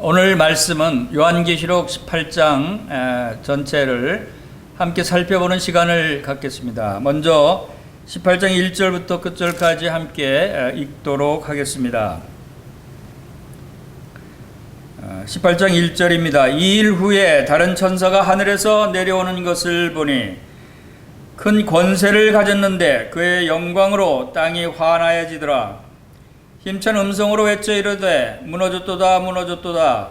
오늘 말씀은 요한계시록 18장 전체를 함께 살펴보는 시간을 갖겠습니다. 먼저 18장 1절부터 끝절까지 함께 읽도록 하겠습니다. 18장 1절입니다. 이 일 후에 다른 천사가 하늘에서 내려오는 것을 보니 큰 권세를 가졌는데 그의 영광으로 땅이 환하여지더라. 힘찬 음성으로 외쳐 이르되 무너졌도다 무너졌도다.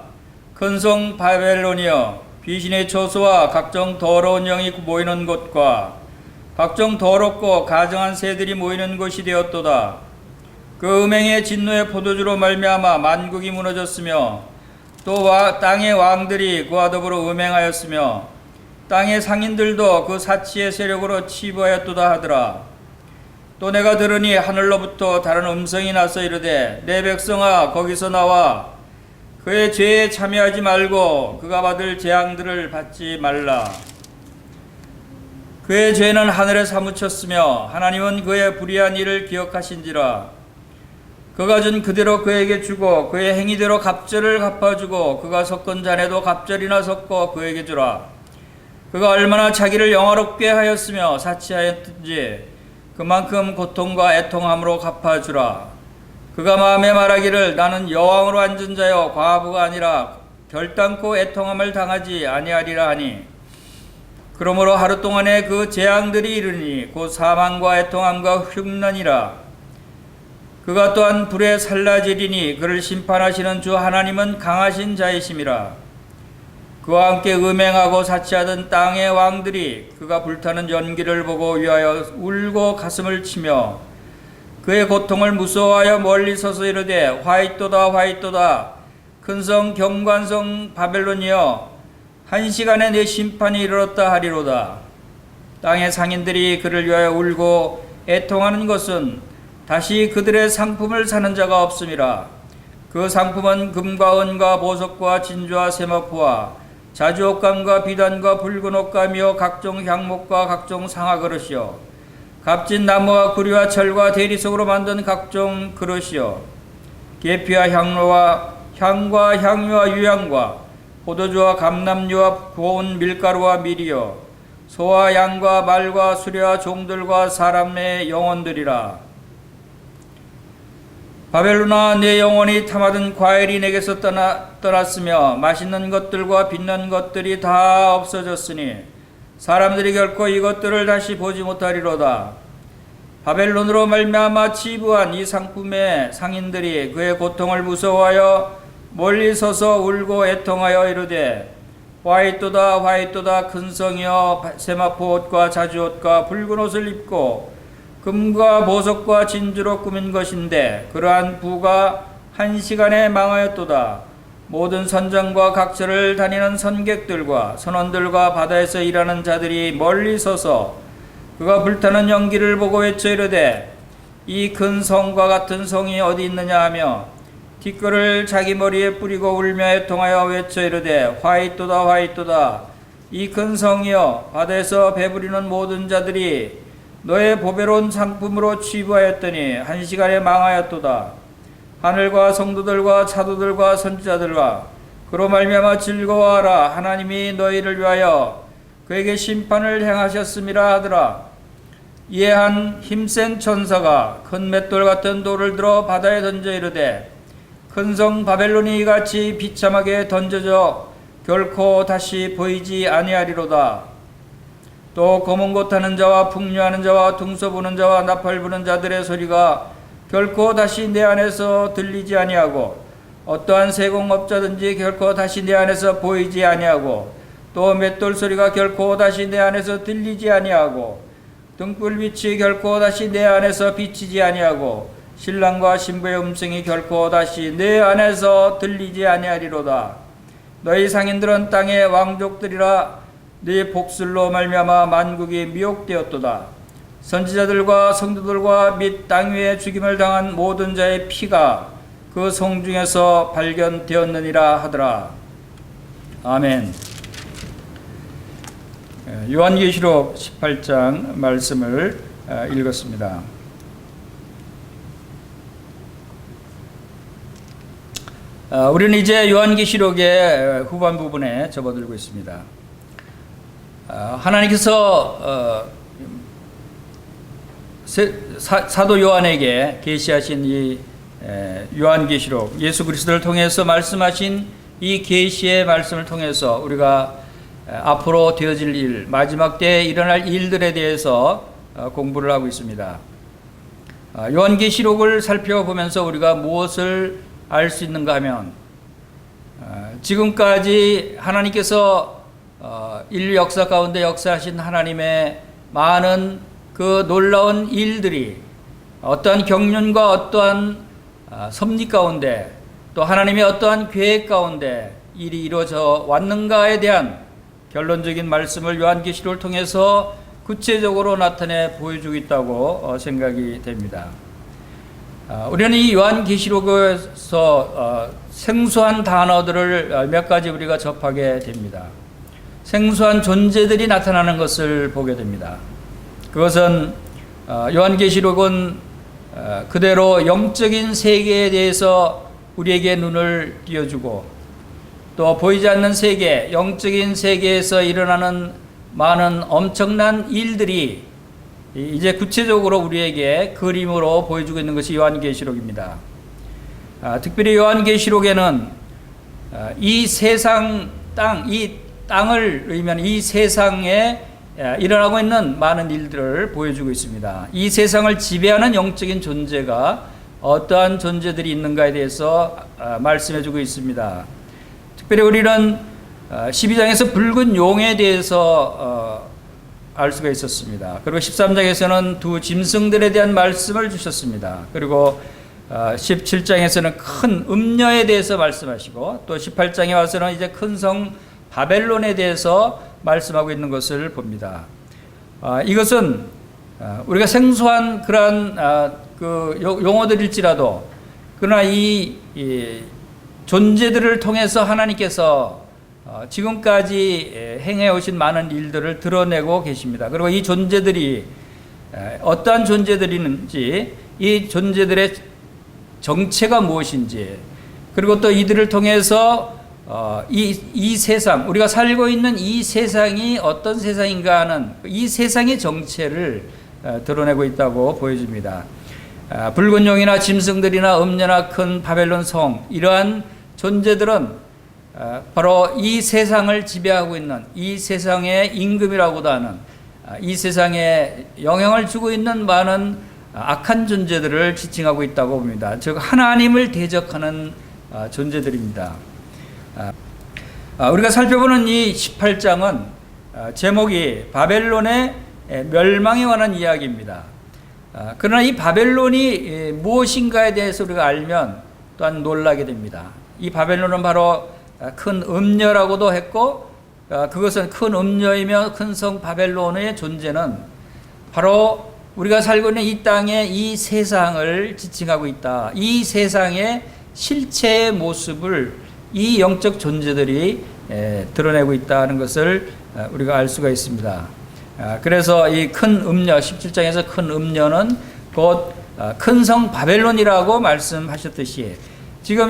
큰 성 바벨론이여, 귀신의 처소와 각종 더러운 영이 모이는 곳과 각종 더럽고 가증한 새들이 모이는 곳이 되었도다. 그 음행의 진노의 포도주로 말미암아 만국이 무너졌으며 또 땅의 왕들이 그와 더불어 음행하였으며 땅의 상인들도 그 사치의 세력으로 치부하였도다 하더라. 또 내가 들으니 하늘로부터 다른 음성이 나서 이르되 내 백성아 거기서 나와 그의 죄에 참여하지 말고 그가 받을 재앙들을 받지 말라. 그의 죄는 하늘에 사무쳤으며 하나님은 그의 불의한 일을 기억하신지라. 그가 준 그대로 그에게 주고 그의 행위대로 갑절을 갚아주고 그가 섞은 잔에도 갑절이나 섞어 그에게 주라. 그가 얼마나 자기를 영화롭게 하였으며 사치하였든지 그만큼 고통과 애통함으로 갚아주라. 그가 마음에 말하기를 나는 여왕으로 앉은 자여 과부가 아니라 결단코 애통함을 당하지 아니하리라 하니, 그러므로 하루 동안에 그 재앙들이 이르니 곧 사망과 애통함과 흉년이라. 그가 또한 불에 살라지리니 그를 심판하시는 주 하나님은 강하신 자이심이라. 그와 함께 음행하고 사치하던 땅의 왕들이 그가 불타는 연기를 보고 위하여 울고 가슴을 치며 그의 고통을 무서워하여 멀리 서서 이르되 화이또다 화이또다. 큰성 경관성 바벨론이여, 한 시간에 내 심판이 이르렀다 하리로다. 땅의 상인들이 그를 위하여 울고 애통하는 것은 다시 그들의 상품을 사는 자가 없음이라. 그 상품은 금과 은과 보석과 진주와 세마포와 자주 옷감과 비단과 붉은 옷감이요 각종 향목과 각종 상아그릇이요 값진 나무와 구리와 철과 대리석으로 만든 각종 그릇이요 계피와 향과 향유와 유향과 포도주와 감람유와 고운 밀가루와 밀이요 소와 양과 말과 수레와 종들과 사람의 영혼들이라. 바벨론아, 내 영혼이 탐하던 과일이 내게서 떠났으며 맛있는 것들과 빛난 것들이 다 없어졌으니 사람들이 결코 이것들을 다시 보지 못하리로다. 바벨론으로 말미암아 치부한 이 상품의 상인들이 그의 고통을 무서워하여 멀리 서서 울고 애통하여 이르되 화이또다 화이또다. 큰 성이여, 세마포 옷과 자주 옷과 붉은 옷을 입고 금과 보석과 진주로 꾸민 것인데 그러한 부가 한 시간에 망하였도다. 모든 선장과 각처를 다니는 선객들과 선원들과 바다에서 일하는 자들이 멀리 서서 그가 불타는 연기를 보고 외쳐 이르되 이 큰 성과 같은 성이 어디 있느냐 하며 티끌을 자기 머리에 뿌리고 울며 애통하여 외쳐 이르되 화이또다 화이또다. 이 큰 성이여, 바다에서 배부리는 모든 자들이 너의 보배로운 상품으로 취부하였더니 한 시간에 망하였도다. 하늘과 성도들과 사도들과 선지자들과 그로 말미암아 즐거워하라. 하나님이 너희를 위하여 그에게 심판을 행하셨음이라 하더라. 이에 한 힘센 천사가 큰 맷돌 같은 돌을 들어 바다에 던져 이르되 큰 성 바벨론이 이같이 비참하게 던져져 결코 다시 보이지 아니하리로다. 또 검은 곳 하는 자와 풍류하는 자와 둥서 부는 자와 나팔 부는 자들의 소리가 결코 다시 내 안에서 들리지 아니하고 어떠한 세공업자든지 결코 다시 내 안에서 보이지 아니하고 또 맷돌 소리가 결코 다시 내 안에서 들리지 아니하고 등불빛이 결코 다시 내 안에서 비치지 아니하고 신랑과 신부의 음성이 결코 다시 내 안에서 들리지 아니하리로다. 너희 상인들은 땅의 왕족들이라. 네 복술로 말미암아 만국이 미혹되었도다. 선지자들과 성도들과 및 땅 위에 죽임을 당한 모든 자의 피가 그 성 중에서 발견되었느니라 하더라. 아멘. 요한계시록 18장 말씀을 읽었습니다. 우리는 이제 요한계시록의 후반 부분에 접어들고 있습니다. 하나님께서 사도 요한에게 계시하신 이 요한계시록, 예수 그리스도를 통해서 말씀하신 이 계시의 말씀을 통해서 우리가 앞으로 되어질 일, 마지막 때에 일어날 일들에 대해서 공부를 하고 있습니다. 요한계시록을 살펴보면서 우리가 무엇을 알 수 있는가 하면, 지금까지 하나님께서 인류 역사 가운데 역사하신 하나님의 많은 그 놀라운 일들이 어떠한 경륜과 어떠한 섭리 가운데, 또 하나님의 어떠한 계획 가운데 일이 이루어져 왔는가에 대한 결론적인 말씀을 요한계시록을 통해서 구체적으로 나타내 보여주고 있다고 생각이 됩니다. 우리는 이 요한계시록에서 생소한 단어들을 몇 가지 우리가 접하게 됩니다. 생소한 존재들이 나타나는 것을 보게 됩니다. 그것은 요한계시록은 그대로 영적인 세계에 대해서 우리에게 눈을 띄워주고, 또 보이지 않는 세계, 영적인 세계에서 일어나는 많은 엄청난 일들이 이제 구체적으로 우리에게 그림으로 보여주고 있는 것이 요한계시록입니다. 특별히 요한계시록에는 이 세상 이 땅을 의미하는 이 세상에 일어나고 있는 많은 일들을 보여주고 있습니다. 이 세상을 지배하는 영적인 존재가 어떠한 존재들이 있는가에 대해서 말씀해주고 있습니다. 특별히 우리는 12장에서 붉은 용에 대해서 알 수가 있었습니다. 그리고 13장에서는 두 짐승들에 대한 말씀을 주셨습니다. 그리고 17장에서는 큰 음녀에 대해서 말씀하시고, 또 18장에 와서는 이제 큰 성 바벨론에 대해서 말씀하고 있는 것을 봅니다. 이것은 우리가 생소한 그러한 그 용어들일지라도, 그러나 이 존재들을 통해서 하나님께서 지금까지 행해 오신 많은 일들을 드러내고 계십니다. 그리고 이 존재들이 어떠한 존재들이는지, 이 존재들의 정체가 무엇인지, 그리고 또 이들을 통해서 이 세상, 우리가 살고 있는 이 세상이 어떤 세상인가 하는 이 세상의 정체를 드러내고 있다고 보여집니다. 붉은 용이나 짐승들이나 음녀나 큰 바벨론 성, 이러한 존재들은 바로 이 세상을 지배하고 있는, 이 세상의 임금이라고도 하는, 이 세상에 영향을 주고 있는 많은 악한 존재들을 지칭하고 있다고 봅니다. 즉 하나님을 대적하는 존재들입니다. 우리가 살펴보는 이 18장은 제목이 바벨론의 멸망에 관한 이야기입니다. 그러나 이 바벨론이 무엇인가에 대해서 우리가 알면 또한 놀라게 됩니다. 이 바벨론은 바로 큰 음녀라고도 했고, 그것은 큰 음녀이며 큰 성 바벨론의 존재는 바로 우리가 살고 있는 이 땅의 이 세상을 지칭하고 있다. 이 세상의 실체의 모습을 이 영적 존재들이 드러내고 있다는 것을 우리가 알 수가 있습니다. 그래서 이 큰 음녀, 17장에서 큰 음녀는 곧 큰 성 바벨론이라고 말씀하셨듯이, 지금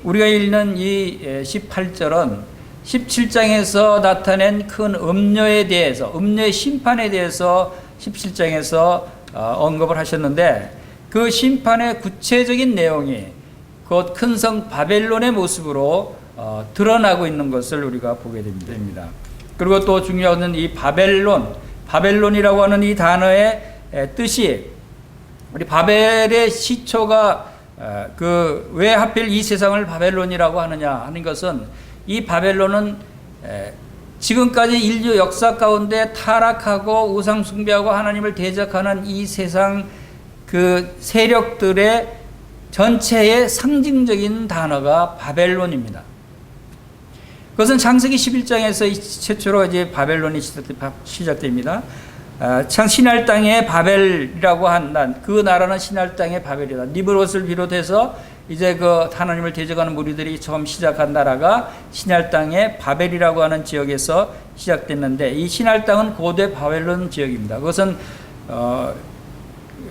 우리가 읽는 이 18절은 17장에서 나타낸 큰 음녀에 대해서, 음녀의 심판에 대해서 17장에서 언급을 하셨는데, 그 심판의 구체적인 내용이 곧 큰 성 바벨론의 모습으로 드러나고 있는 것을 우리가 보게 됩니다. 그리고 또 중요한 것은 이 바벨론이라고 하는 이 단어의 뜻이, 우리 바벨의 시초가 왜 하필 이 세상을 바벨론이라고 하느냐 하는 것은, 이 바벨론은 지금까지 인류 역사 가운데 타락하고 우상 숭배하고 하나님을 대적하는 이 세상 그 세력들의 전체의 상징적인 단어가 바벨론입니다. 그것은 창세기 11장에서 최초로 이제 바벨론이 시작됩니다. 신할 땅의 바벨이라고 한 그 나라는 신할 땅의 바벨이다. 니브롯을 비롯해서 이제 그 하나님을 대적하는 무리들이 처음 시작한 나라가 신할 땅의 바벨이라고 하는 지역에서 시작됐는데, 이 신할 땅은 고대 바벨론 지역입니다. 그것은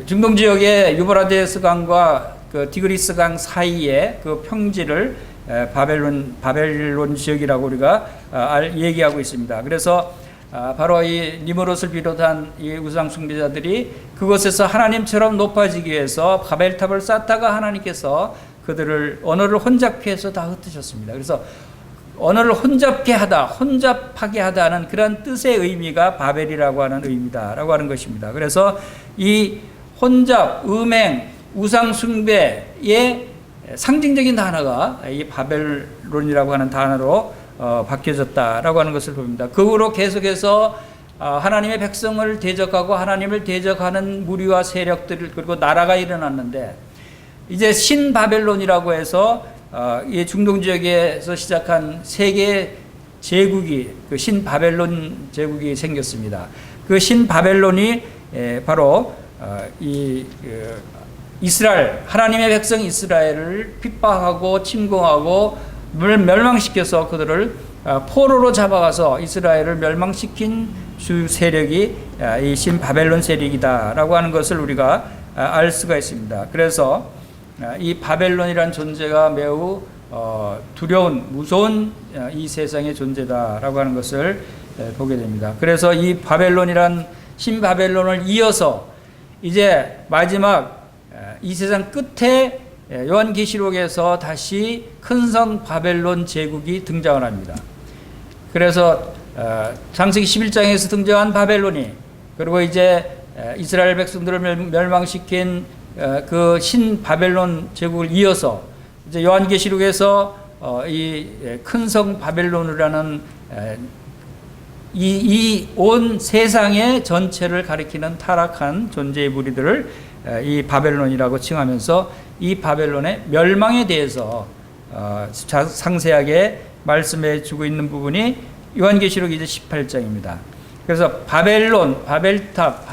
중동 지역의 유브라데스 강과 그 디그리스 강 사이에 그 평지를 바벨론 지역이라고 우리가 얘기하고 있습니다. 그래서 바로 이 니므롯을 비롯한 이 우상 숭배자들이 그곳에서 하나님처럼 높아지기 위해서 바벨탑을 쌓다가 하나님께서 그들을 언어를 혼잡케 해서 다 흩으셨습니다. 그래서 언어를 혼잡하게 하다는 그런 뜻의 의미가 바벨이라고 하는 의미다라고 하는 것입니다. 그래서 이 혼잡, 음행, 우상 숭배의 상징적인 단어가 이 바벨론이라고 하는 단어로 바뀌어졌다라고 하는 것을 봅니다. 그 후로 계속해서 하나님의 백성을 대적하고 하나님을 대적하는 무리와 세력들 그리고 나라가 일어났는데 이제 신바벨론이라고 해서 이 중동 지역에서 시작한 세계 제국이 그 신바벨론 제국이 생겼습니다. 그 신바벨론이 바로 이 이스라엘 하나님의 백성 이스라엘을 핍박하고 침공하고 멸망시켜서 그들을 포로로 잡아가서 이스라엘을 멸망시킨 주 세력이 이 신바벨론 세력이다라고 하는 것을 우리가 알 수가 있습니다. 그래서 이 바벨론이라는 존재가 매우 두려운 무서운 이 세상의 존재다라고 하는 것을 보게 됩니다. 그래서 이 바벨론이란 신바벨론을 이어서 이제 마지막 이 세상 끝에 요한계시록에서 다시 큰 성 바벨론 제국이 등장을 합니다. 그래서 창세기 11장에서 등장한 바벨론이 그리고 이제 이스라엘 백성들을 멸망시킨 그 신 바벨론 제국을 이어서 이제 요한계시록에서 이 큰 성 바벨론이라는 이 온 세상의 전체를 가리키는 타락한 존재의 무리들을 이 바벨론이라고 칭하면서 이 바벨론의 멸망에 대해서 상세하게 말씀해 주고 있는 부분이 요한계시록 이제 18장입니다. 그래서 바벨론, 바벨탑,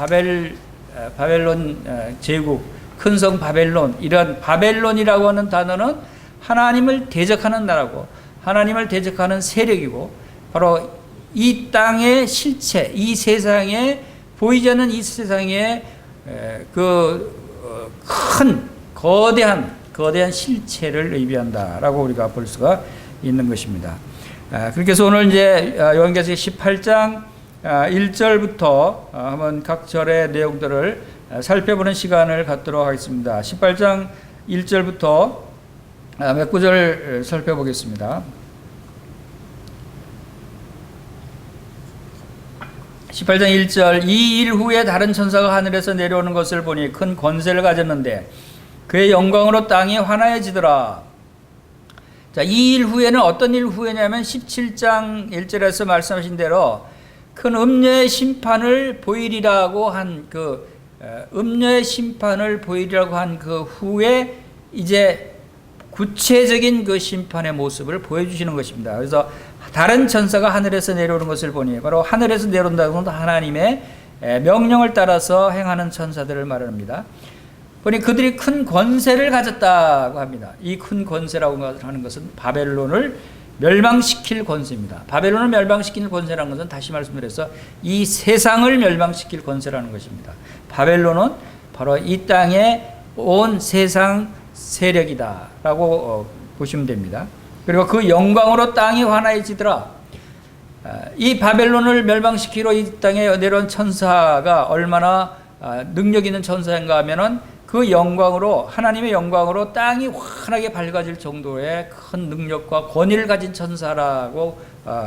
바벨론 제국, 큰성 바벨론, 이런 바벨론이라고 하는 단어는 하나님을 대적하는 나라고 하나님을 대적하는 세력이고 바로 이 땅의 실체, 이 세상에 보이지 않는 이 세상에 큰 거대한 실체를 의미한다라고 우리가 볼 수가 있는 것입니다. 그렇게 해서 오늘 이제 요한계시록 18장 1절부터 한번 각 절의 내용들을 살펴보는 시간을 갖도록 하겠습니다. 18장 1절부터 몇 구절 살펴보겠습니다. 18장 1절 이 일 후에 다른 천사가 하늘에서 내려오는 것을 보니 큰 권세를 가졌는데 그의 영광으로 땅이 환하여지더라. 자, 이 일 후에는 어떤 일 후에냐면 17장 1절에서 말씀하신 대로 큰 음녀의 심판을 보이리라고 한 그 음녀의 심판을 보이리라고 한 그 후에 이제 구체적인 그 심판의 모습을 보여주시는 것입니다. 그래서 다른 천사가 하늘에서 내려오는 것을 보니 바로 하늘에서 내려온다고 하는 하나님의 명령을 따라서 행하는 천사들을 말합니다. 보니 그들이 큰 권세를 가졌다고 합니다. 이 큰 권세라고 하는 것은 바벨론을 멸망시킬 권세입니다. 바벨론을 멸망시킬 권세라는 것은 다시 말씀드려서 이 세상을 멸망시킬 권세라는 것입니다. 바벨론은 바로 이 땅의 온 세상 세력이다라고 보시면 됩니다. 그리고 그 영광으로 땅이 환하여지더라. 이 바벨론을 멸망시키러 이 땅에 내려온 천사가 얼마나 능력 있는 천사인가 하면은 그 영광으로 하나님의 영광으로 땅이 환하게 밝아질 정도의 큰 능력과 권위를 가진 천사라고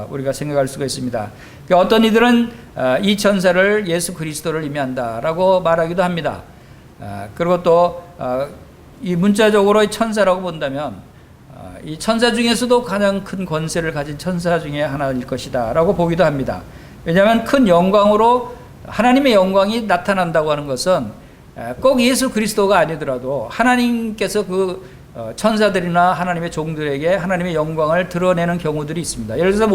우리가 생각할 수가 있습니다. 어떤 이들은 이 천사를 예수 그리스도를 의미한다라고 말하기도 합니다. 그리고 또 이 문자적으로 이 천사라고 본다면 이 천사 중에서도 가장 큰 권세를 가진 천사 중에 하나일 것이다라고 보기도 합니다. 왜냐하면 큰 영광으로 하나님의 영광이 나타난다고 하는 것은 꼭 예수 그리스도가 아니더라도 하나님께서 그 천사들이나 하나님의 종들에게 하나님의 영광을 드러내는 경우들이 있습니다. 예를 들어서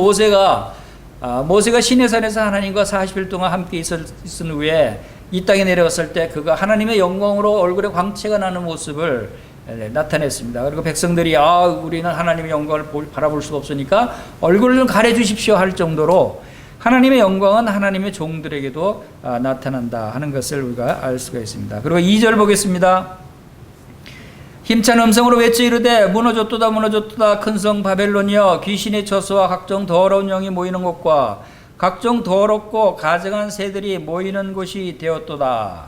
모세가 시내산에서 하나님과 40일 동안 함께 있은 후에 이 땅에 내려갔을 때 그가 하나님의 영광으로 얼굴에 광채가 나는 모습을 나타냈습니다. 그리고 백성들이 우리는 하나님의 영광을 바라볼 수가 없으니까 얼굴을 좀 가려주십시오 할 정도로 하나님의 영광은 하나님의 종들에게도 나타난다 하는 것을 우리가 알 수가 있습니다. 그리고 2절 보겠습니다. 힘찬 음성으로 외쳐 이르되 무너졌도다 무너졌도다 큰 성 바벨론이여 귀신의 처소와 각종 더러운 영이 모이는 곳과 각종 더럽고 가증한 새들이 모이는 곳이 되었도다.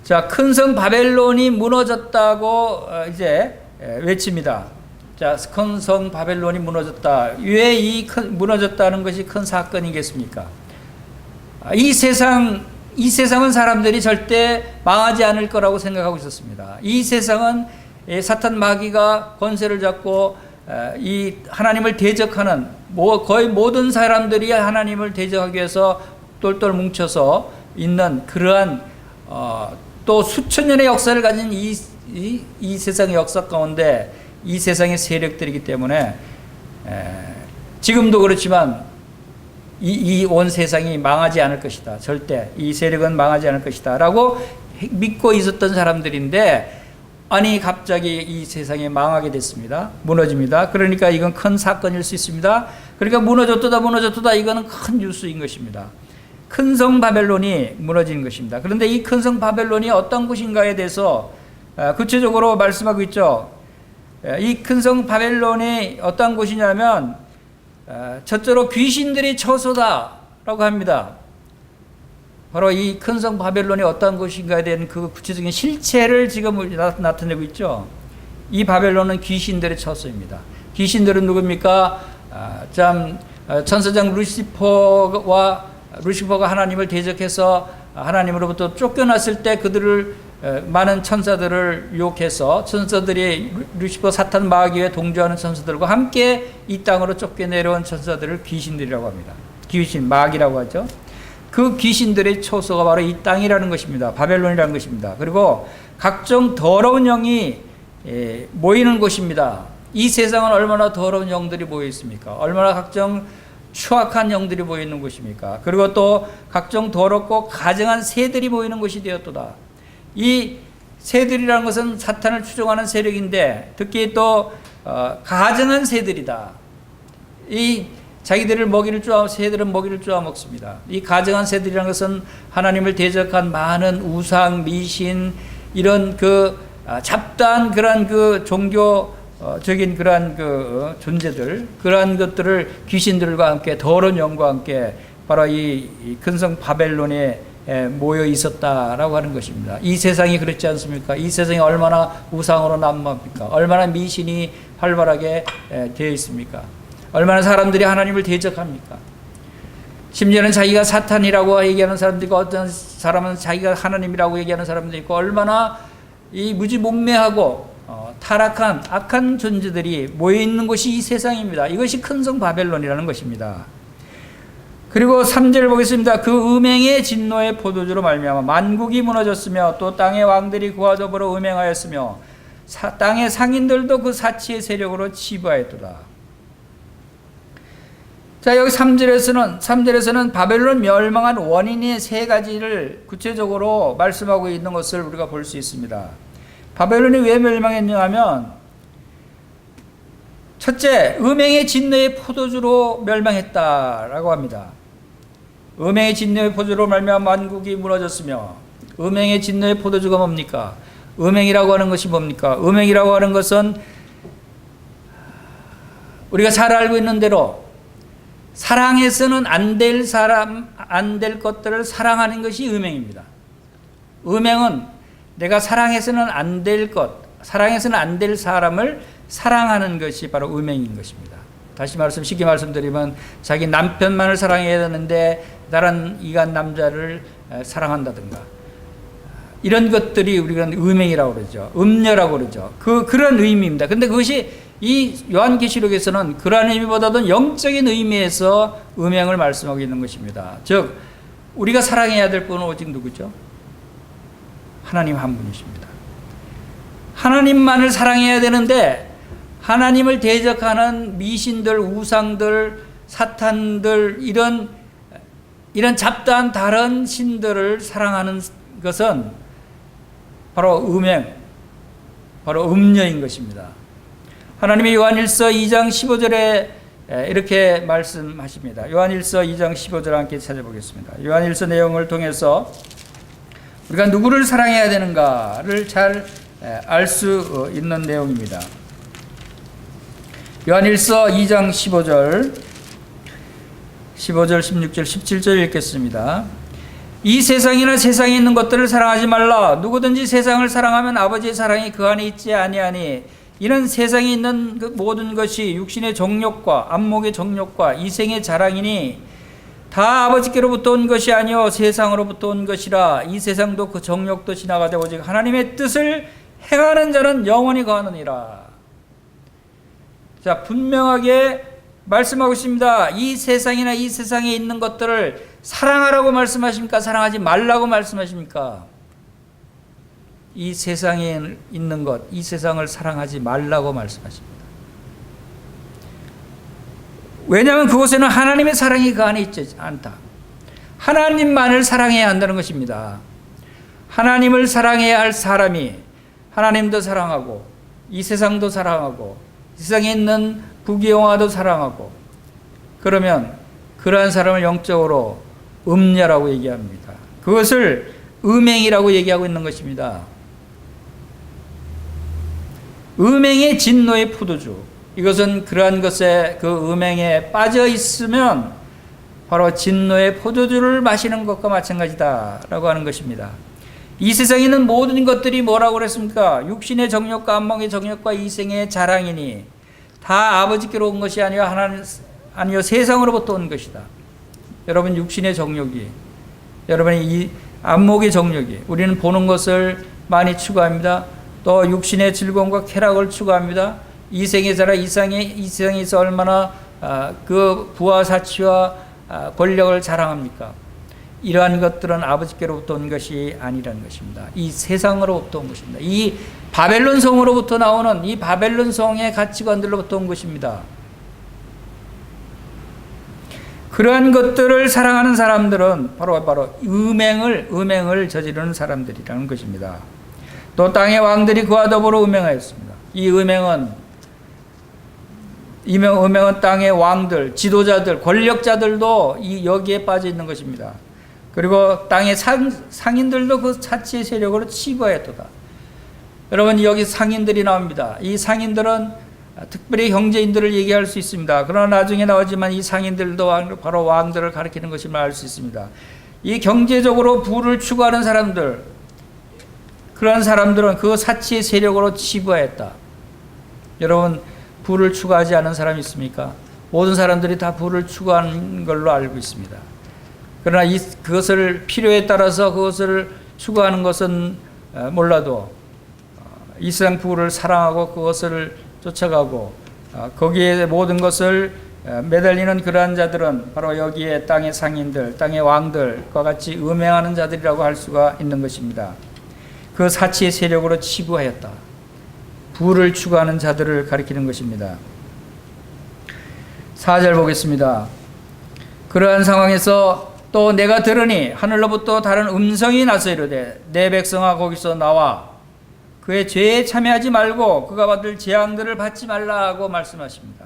자, 큰 성 바벨론이 무너졌다고 이제 외칩니다. 자, 큰 성 바벨론이 무너졌다. 왜 이 무너졌다는 것이 큰 사건이겠습니까? 이 세상은 사람들이 절대 망하지 않을 거라고 생각하고 있었습니다. 이 세상은 사탄 마귀가 권세를 잡고 이 하나님을 대적하는 거의 모든 사람들이 하나님을 대적하기 위해서 똘똘 뭉쳐서 있는 그러한 또 수천 년의 역사를 가진 이 세상의 역사 가운데 이 세상의 세력들이기 때문에 지금도 그렇지만 이 온 세상이 망하지 않을 것이다. 절대 이 세력은 망하지 않을 것이다 라고 믿고 있었던 사람들인데 아니 갑자기 이 세상이 망하게 됐습니다. 무너집니다. 그러니까 이건 큰 사건일 수 있습니다. 그러니까 무너졌다 이거는 큰 뉴스인 것입니다. 큰 성 바벨론이 무너지는 것입니다. 그런데 이 큰 성 바벨론이 어떤 곳인가에 대해서 구체적으로 말씀하고 있죠. 이 큰 성 바벨론이 어떤 곳이냐면 첫째로 귀신들의 처소다라고 합니다. 바로 이 큰 성 바벨론이 어떤 곳인가에 대한 그 구체적인 실체를 지금 나타내고 있죠. 이 바벨론은 귀신들의 처소입니다. 귀신들은 누굽니까? 천사장 루시퍼가 하나님을 대적해서 하나님으로부터 쫓겨났을 때 그들을 많은 천사들을 유혹해서 천사들이 루시퍼 사탄 마귀에 동조하는 천사들과 함께 이 땅으로 쫓겨내려온 천사들을 귀신들이라고 합니다. 귀신, 마귀라고 하죠. 그 귀신들의 초소가 바로 이 땅이라는 것입니다. 바벨론이라는 것입니다. 그리고 각종 더러운 영이 모이는 곳입니다. 이 세상은 얼마나 더러운 영들이 모여 있습니까? 얼마나 각종 추악한 영들이 모여 있는 곳입니까? 그리고 또 각종 더럽고 가증한 새들이 모이는 곳이 되었도다. 이 새들이라는 것은 사탄을 추종하는 세력인데 특히 또 가증한 새들이다. 이 자기들을 새들은 먹이를 쪼아 먹습니다. 이 가증한 새들이라는 것은 하나님을 대적한 많은 우상, 미신 이런 잡다한 그런 종교적인 그러한 존재들, 그러한 것들을 귀신들과 함께 더러운 영과 함께 바로 이 큰 성 바벨론에 모여 있었다라고 하는 것입니다. 이 세상이 그렇지 않습니까? 이 세상이 얼마나 우상으로 난무합니까? 얼마나 미신이 활발하게 되어 있습니까? 얼마나 사람들이 하나님을 대적합니까? 심지어는 자기가 사탄이라고 얘기하는 사람도 있고 어떤 사람은 자기가 하나님이라고 얘기하는 사람도 있고 얼마나 이 무지몽매하고 타락한 악한 존재들이 모여있는 곳이 이 세상입니다. 이것이 큰 성 바벨론이라는 것입니다. 그리고 3절을 보겠습니다. 그 음행의 진노의 포도주로 말미암아 만국이 무너졌으며 또 땅의 왕들이 그와 더불어 음행하였으며 땅의 상인들도 그 사치의 세력으로 치부하였도다. 자, 여기 3절에서는 바벨론 멸망한 원인의 세 가지를 구체적으로 말씀하고 있는 것을 우리가 볼 수 있습니다. 바벨론이 왜 멸망했냐 하면 첫째, 음행의 진노의 포도주로 멸망했다라고 합니다. 음행의 진노의 포도주로 말미암아 만국이 무너졌으며 음행의 진노의 포도주가 뭡니까? 음행이라고 하는 것이 뭡니까? 음행이라고 하는 것은 우리가 잘 알고 있는 대로 사랑해서는 안 될 것들을 사랑하는 것이 음행입니다. 음행은 내가 사랑해서는 안 될 것, 사랑해서는 안 될 사람을 사랑하는 것이 바로 음행인 것입니다. 다시 쉽게 말씀드리면 자기 남편만을 사랑해야 되는데 다른 이간 남자를 사랑한다든가 이런 것들이 우리가 음행이라고 그러죠. 음녀라고 그러죠. 그런 의미입니다. 근데 그것이 이 요한계시록에서는 그러한 의미보다도 영적인 의미에서 음행을 말씀하고 있는 것입니다. 즉 우리가 사랑해야 될 분은 오직 누구죠? 하나님 한 분이십니다. 하나님만을 사랑해야 되는데 하나님을 대적하는 미신들, 우상들, 사탄들 이런 잡다한 다른 신들을 사랑하는 것은 바로 음행, 바로 음녀인 것입니다. 하나님이 요한일서 2장 15절에 이렇게 말씀하십니다. 요한일서 2장 15절 함께 찾아보겠습니다. 요한일서 내용을 통해서 우리가 누구를 사랑해야 되는가를 잘 알 수 있는 내용입니다. 요한일서 2장 15절, 16절, 17절 읽겠습니다. 이 세상이나 세상에 있는 것들을 사랑하지 말라. 누구든지 세상을 사랑하면 아버지의 사랑이 그 안에 있지 아니하니 이는 세상에 있는 그 모든 것이 육신의 정욕과 안목의 정욕과 이생의 자랑이니 다 아버지께로부터 온 것이 아니요 세상으로부터 온 것이라. 이 세상도 그 정욕도 지나가되 오직 하나님의 뜻을 행하는 자는 영원히 거하느니라. 자, 분명하게 말씀하고 있습니다. 이 세상이나 이 세상에 있는 것들을 사랑하라고 말씀하십니까? 사랑하지 말라고 말씀하십니까? 이 세상에 있는 것, 이 세상을 사랑하지 말라고 말씀하십니다. 왜냐하면 그곳에는 하나님의 사랑이 그 안에 있지 않다. 하나님만을 사랑해야 한다는 것입니다. 하나님을 사랑해야 할 사람이 하나님도 사랑하고 이 세상도 사랑하고 세상에 있는 부귀영화도 사랑하고, 그러면 그러한 사람을 영적으로 음녀라고 얘기합니다. 그것을 음행이라고 얘기하고 있는 것입니다. 음행의 진노의 포도주, 이것은 그러한 것에 그 음행에 빠져 있으면 바로 진노의 포도주를 마시는 것과 마찬가지다라고 하는 것입니다. 이 세상에 있는 모든 것들이 뭐라고 그랬습니까? 육신의 정욕과 안목의 정욕과 이생의 자랑이니 다 아버지께로 온 것이 아니요 세상으로부터 온 것이다. 여러분, 육신의 정욕이, 여러분의 이 안목의 정욕이, 우리는 보는 것을 많이 추구합니다. 또 육신의 즐거움과 쾌락을 추구합니다. 이생의 자랑, 이생에서 얼마나 그 부와 사치와 권력을 자랑합니까? 이러한 것들은 아버지께로부터 온 것이 아니라는 것입니다. 이 세상으로부터 온 것입니다. 이 바벨론 성으로부터 나오는 이 바벨론 성의 가치관들로부터 온 것입니다. 그러한 것들을 사랑하는 사람들은 바로 음행을 저지르는 사람들이라는 것입니다. 또 땅의 왕들이 그와 더불어 음행하였습니다. 이 음행은 땅의 왕들, 지도자들, 권력자들도 여기에 빠져 있는 것입니다. 그리고 땅의 상인들도 그 사치의 세력으로 치부하였도다. 여러분, 여기 상인들이 나옵니다. 이 상인들은 특별히 형제인들을 얘기할 수 있습니다. 그러나 나중에 나오지만 이 상인들도 바로 왕들을 가리키는 것임을 알 수 있습니다. 이 경제적으로 부를 추구하는 사람들, 그런 사람들은 그 사치의 세력으로 치부하였다. 여러분, 부를 추구하지 않은 사람이 있습니까? 모든 사람들이 다 부를 추구하는 걸로 알고 있습니다. 그러나 그것을 필요에 따라서 그것을 추구하는 것은 몰라도 이 세상 부를 사랑하고 그것을 쫓아가고 거기에 모든 것을 매달리는 그러한 자들은 바로 여기에 땅의 상인들, 땅의 왕들과 같이 음행하는 자들이라고 할 수가 있는 것입니다. 그 사치의 세력으로 치부하였다. 부를 추구하는 자들을 가리키는 것입니다. 4절 보겠습니다. 그러한 상황에서 또 내가 들으니 하늘로부터 다른 음성이 나서 이르되 내 백성아 거기서 나와 그의 죄에 참여하지 말고 그가 받을 재앙들을 받지 말라고 말씀하십니다.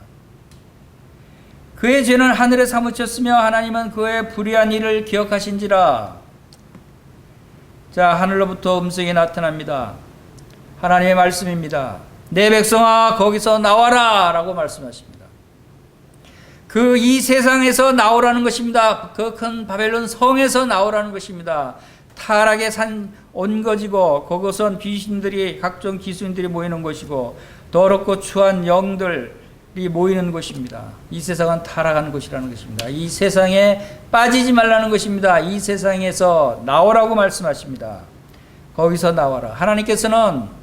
그의 죄는 하늘에 사무쳤으며 하나님은 그의 불의한 일을 기억하신지라. 자, 하늘로부터 음성이 나타납니다. 하나님의 말씀입니다. 내 백성아 거기서 나와라 라고 말씀하십니다. 이 세상에서 나오라는 것입니다. 그 큰 바벨론 성에서 나오라는 것입니다. 타락의 산 온거지고 그것은 귀신들이, 각종 기수인들이 모이는 곳이고 더럽고 추한 영들이 모이는 곳입니다. 이 세상은 타락하는 곳이라는 것입니다. 이 세상에 빠지지 말라는 것입니다. 이 세상에서 나오라고 말씀하십니다. 거기서 나와라. 하나님께서는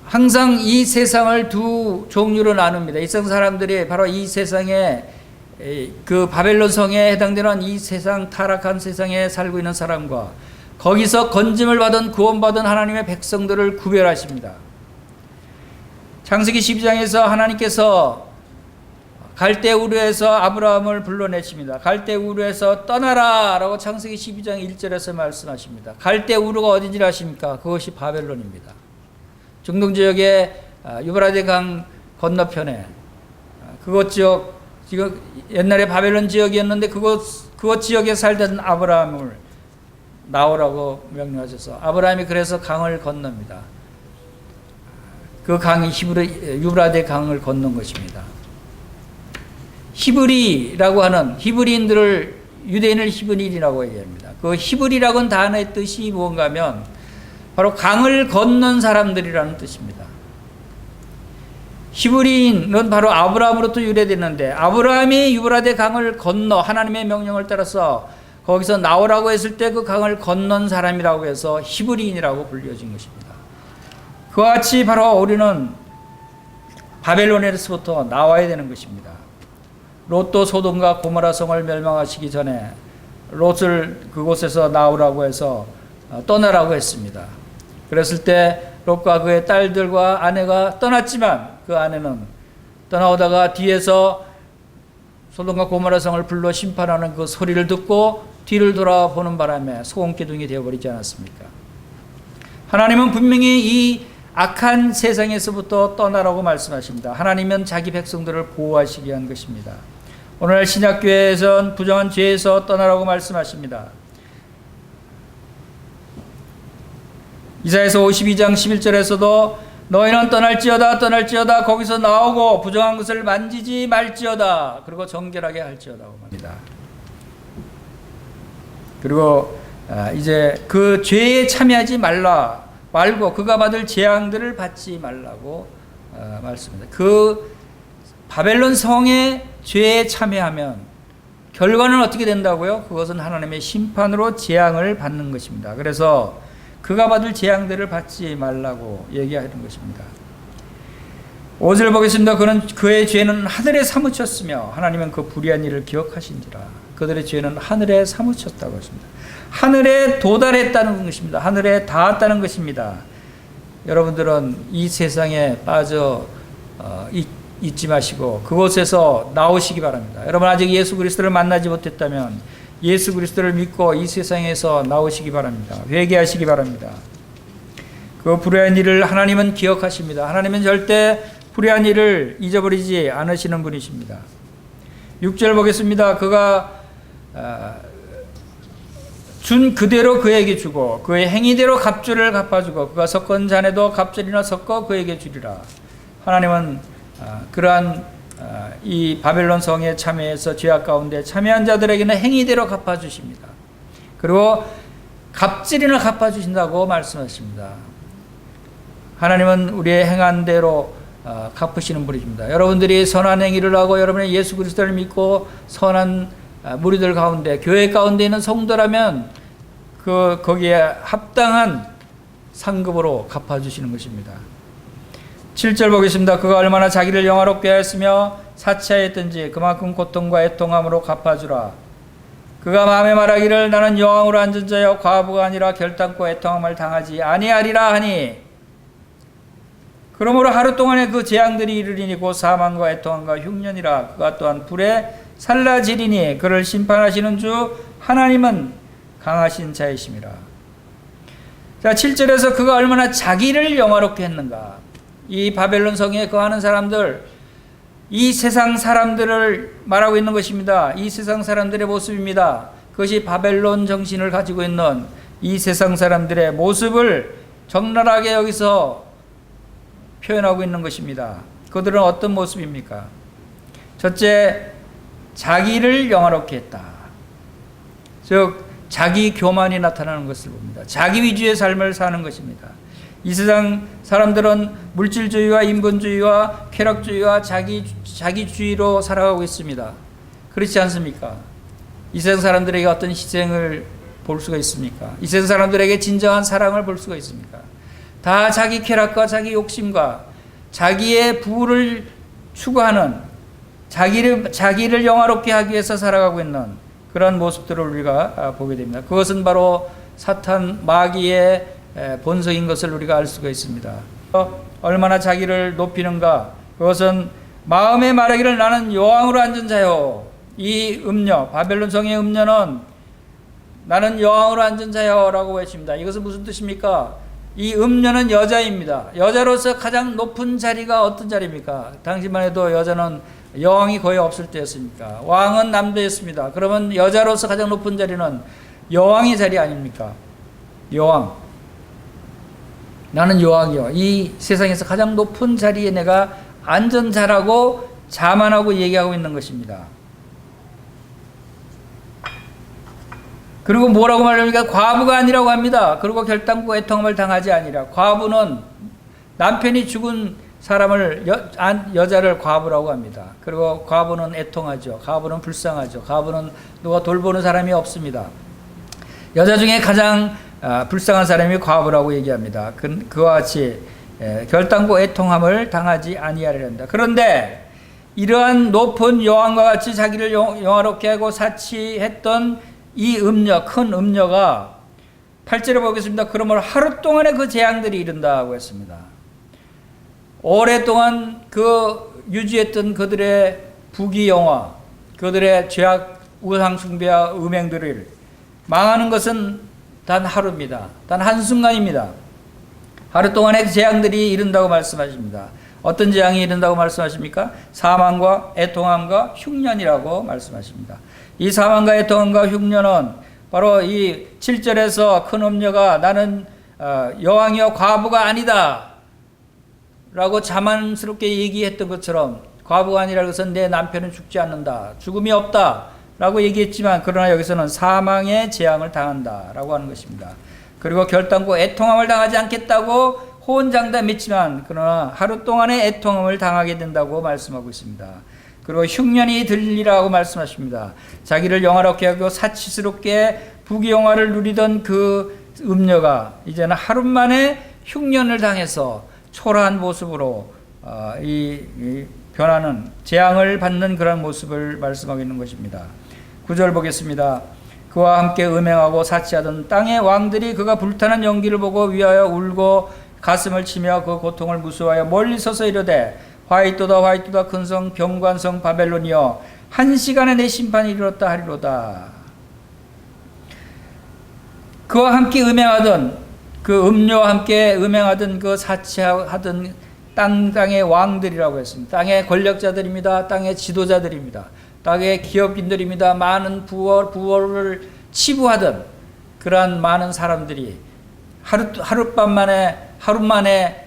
항상 이 세상을 두 종류로 나눕니다. 이 세상 사람들이 바로 이 세상에 그 바벨론 성에 해당되는 이 세상, 타락한 세상에 살고 있는 사람과 거기서 건짐을 받은, 구원받은 하나님의 백성들을 구별하십니다. 창세기 12장에서 하나님께서 갈대 우르에서 아브라함을 불러내십니다. 갈대 우르에서 떠나라 라고 창세기 12장 1절에서 말씀하십니다. 갈대 우르가 어딘지 아십니까? 그것이 바벨론입니다. 중동 지역의 유브라데 강 건너편에 그것 지역, 지금 옛날에 바벨론 지역이었는데 그것 지역에 살던 아브라함을 나오라고 명령하셔서 아브라함이 그래서 강을 건넙니다. 그 강이 유브라데 강을 건넌 것입니다. 히브리라고 하는 히브리인들을 유대인을 히브리라고 얘기합니다. 그 히브리라고는 단어의 뜻이 무언가 하면 바로 강을 건넌 사람들이라는 뜻입니다. 히브리인은 바로 아브라함으로부터 유래되는데 아브라함이 유브라데 강을 건너 하나님의 명령을 따라서 거기서 나오라고 했을 때 그 강을 건넌 사람이라고 해서 히브리인이라고 불려진 것입니다. 그와 같이 바로 우리는 바벨론에서부터 나와야 되는 것입니다. 롯도 소돔과 고모라 성을 멸망하시기 전에 롯을 그곳에서 나오라고 해서 떠나라고 했습니다. 그랬을 때 롯과 그의 딸들과 아내가 떠났지만 그 아내는 떠나오다가 뒤에서 소돔과 고모라 성을 불러 심판하는 그 소리를 듣고 뒤를 돌아보는 바람에 소금기둥이 되어버리지 않았습니까? 하나님은 분명히 이 악한 세상에서부터 떠나라고 말씀하십니다. 하나님은 자기 백성들을 보호하시기 위한 것입니다. 오늘 신약교회에선 부정한 죄에서 떠나라고 말씀하십니다. 이사야서 52장 11절에서도 너희는 떠날지어다 거기서 나오고 부정한 것을 만지지 말지어다 그리고 정결하게 할지어다고 합니다. 그리고 이제 그 죄에 참여하지 말고 그가 받을 재앙들을 받지 말라고 말씀합니다. 그 바벨론 성의 죄에 참여하면 결과는 어떻게 된다고요? 그것은 하나님의 심판으로 재앙을 받는 것입니다. 그래서 그가 받을 재앙들을 받지 말라고 얘기하는 것입니다. 5절 보겠습니다. 그의 죄는 하늘에 사무쳤으며 하나님은 그 불의한 일을 기억하신지라. 그들의 죄는 하늘에 사무쳤다고 했습니다. 하늘에 도달했다는 것입니다. 하늘에 닿았다는 것입니다. 여러분들은 이 세상에 빠져 있지 마시고 그곳에서 나오시기 바랍니다. 여러분 아직 예수 그리스도를 만나지 못했다면 예수 그리스도를 믿고 이 세상에서 나오시기 바랍니다. 회개하시기 바랍니다. 그 불의한 일을 하나님은 기억하십니다. 하나님은 절대 불의한 일을 잊어버리지 않으시는 분이십니다. 6절 보겠습니다. 그가 준 그대로 그에게 주고 그의 행위대로 갑주를 갚아주고 그가 섞은 잔에도 갑절이나 섞어 그에게 주리라. 하나님은 그러한 이 바벨론 성에 참여해서 죄악 가운데 참여한 자들에게는 행위대로 갚아주십니다. 그리고 갑질이나 갚아주신다고 말씀하십니다. 하나님은 우리의 행한 대로 갚으시는 분이십니다. 여러분들이 선한 행위를 하고 여러분의 예수 그리스도를 믿고 선한 무리들 가운데 교회 가운데 있는 성도라면 거기에 합당한 상급으로 갚아주시는 것입니다. 7절 보겠습니다. 그가 얼마나 자기를 영화롭게 하였으며 사치하였든지 그만큼 고통과 애통함으로 갚아주라. 그가 마음에 말하기를 나는 여왕으로 앉은 자여 과부가 아니라 결단코 애통함을 당하지 아니하리라 하니 그러므로 하루 동안에 그 재앙들이 이르리니 곧 사망과 애통함과 흉년이라. 그가 또한 불에 살라지리니 그를 심판하시는 주 하나님은 강하신 자이심이라. 자, 7절에서 그가 얼마나 자기를 영화롭게 했는가. 이 바벨론 성에 거하는 사람들, 이 세상 사람들을 말하고 있는 것입니다. 이 세상 사람들의 모습입니다. 그것이 바벨론 정신을 가지고 있는 이 세상 사람들의 모습을 적나라하게 여기서 표현하고 있는 것입니다. 그들은 어떤 모습입니까? 첫째, 자기를 영화롭게 했다. 즉 자기 교만이 나타나는 것을 봅니다. 자기 위주의 삶을 사는 것입니다. 이 세상 사람들은 물질주의와 인본주의와 쾌락주의와 자기주의로 살아가고 있습니다. 그렇지 않습니까? 이 세상 사람들에게 어떤 희생을 볼 수가 있습니까? 이 세상 사람들에게 진정한 사랑을 볼 수가 있습니까? 다 자기 쾌락과 자기 욕심과 자기의 부를 추구하는 자기를 영화롭게 하기 위해서 살아가고 있는 그런 모습들을 우리가 보게 됩니다. 그것은 바로 사탄 마귀의 본성인 것을 우리가 알 수가 있습니다. 얼마나 자기를 높이는가. 그것은 마음에 말하기를 나는 여왕으로 앉은 자요. 이 음녀, 바벨론 성의 음녀는 나는 여왕으로 앉은 자요 라고 외칩니다. 이것은 무슨 뜻입니까? 이 음녀는 여자입니다. 여자로서 가장 높은 자리가 어떤 자리입니까? 당시만 해도 여자는 여왕이 거의 없을 때였으니까 왕은 남자였습니다. 그러면 여자로서 가장 높은 자리는 여왕의 자리 아닙니까? 여왕. 나는 여왕이요. 이 세상에서 가장 높은 자리에 내가 앉은 자라고 자만하고 얘기하고 있는 것입니다. 그리고 뭐라고 말합니까? 과부가 아니라고 합니다. 그리고 결단코 애통함을 당하지 아니라. 과부는 남편이 죽은 사람을 여자를 과부라고 합니다. 그리고 과부는 애통하죠. 과부는 불쌍하죠. 과부는 누가 돌보는 사람이 없습니다. 여자 중에 가장 불쌍한 사람이 과부라고 얘기합니다. 그와 같이 결단코 애통함을 당하지 아니하리라 합니다. 그런데 이러한 높은 여왕과 같이 자기를 영화롭게 하고 사치했던 이 음녀, 큰 음녀가 8절에 보겠습니다. 그러므로 하루 동안에 그 재앙들이 이른다고 했습니다. 오랫동안 그 유지했던 그들의 부귀영화, 그들의 죄악, 우상숭배와 음행들을 망하는 것은 단 하루입니다. 단 한순간입니다. 하루 동안의 재앙들이 이른다고 말씀하십니다. 어떤 재앙이 이른다고 말씀하십니까? 사망과 애통함과 흉년이라고 말씀하십니다. 이 사망과 애통함과 흉년은 바로 이 7절에서 큰 음녀가 나는 여왕이여 과부가 아니다 라고 자만스럽게 얘기했던 것처럼 과부가 아니라 것은 내 남편은 죽지 않는다, 죽음이 없다 라고 얘기했지만 그러나 여기서는 사망의 재앙을 당한다 라고 하는 것입니다. 그리고 결단코 애통함을 당하지 않겠다고 호언장담했지만 그러나 하루 동안의 애통함을 당하게 된다고 말씀하고 있습니다. 그리고 흉년이 들리라고 말씀하십니다. 자기를 영화롭게 하고 사치스럽게 부귀영화를 누리던 그 음녀가 이제는 하루 만에 흉년을 당해서 초라한 모습으로 이 변하는 재앙을 받는 그런 모습을 말씀하고 있는 것입니다. 9절 보겠습니다. 그와 함께 음행하고 사치하던 땅의 왕들이 그가 불타는 연기를 보고 위하여 울고 가슴을 치며 그 고통을 무서워하여 멀리 서서 이르되 화이토다 화이토다 큰 성 병관성 바벨론이여 한 시간에 내 심판이 이르렀다 하리로다. 그와 함께 음행하던 그 음료와 함께 음행하던 그 사치하던 땅의 왕들이라고 했습니다. 땅의 권력자들입니다. 땅의 지도자들입니다. 땅의 기업인들입니다. 많은 부월을 치부하던 그러한 많은 사람들이 하루 만에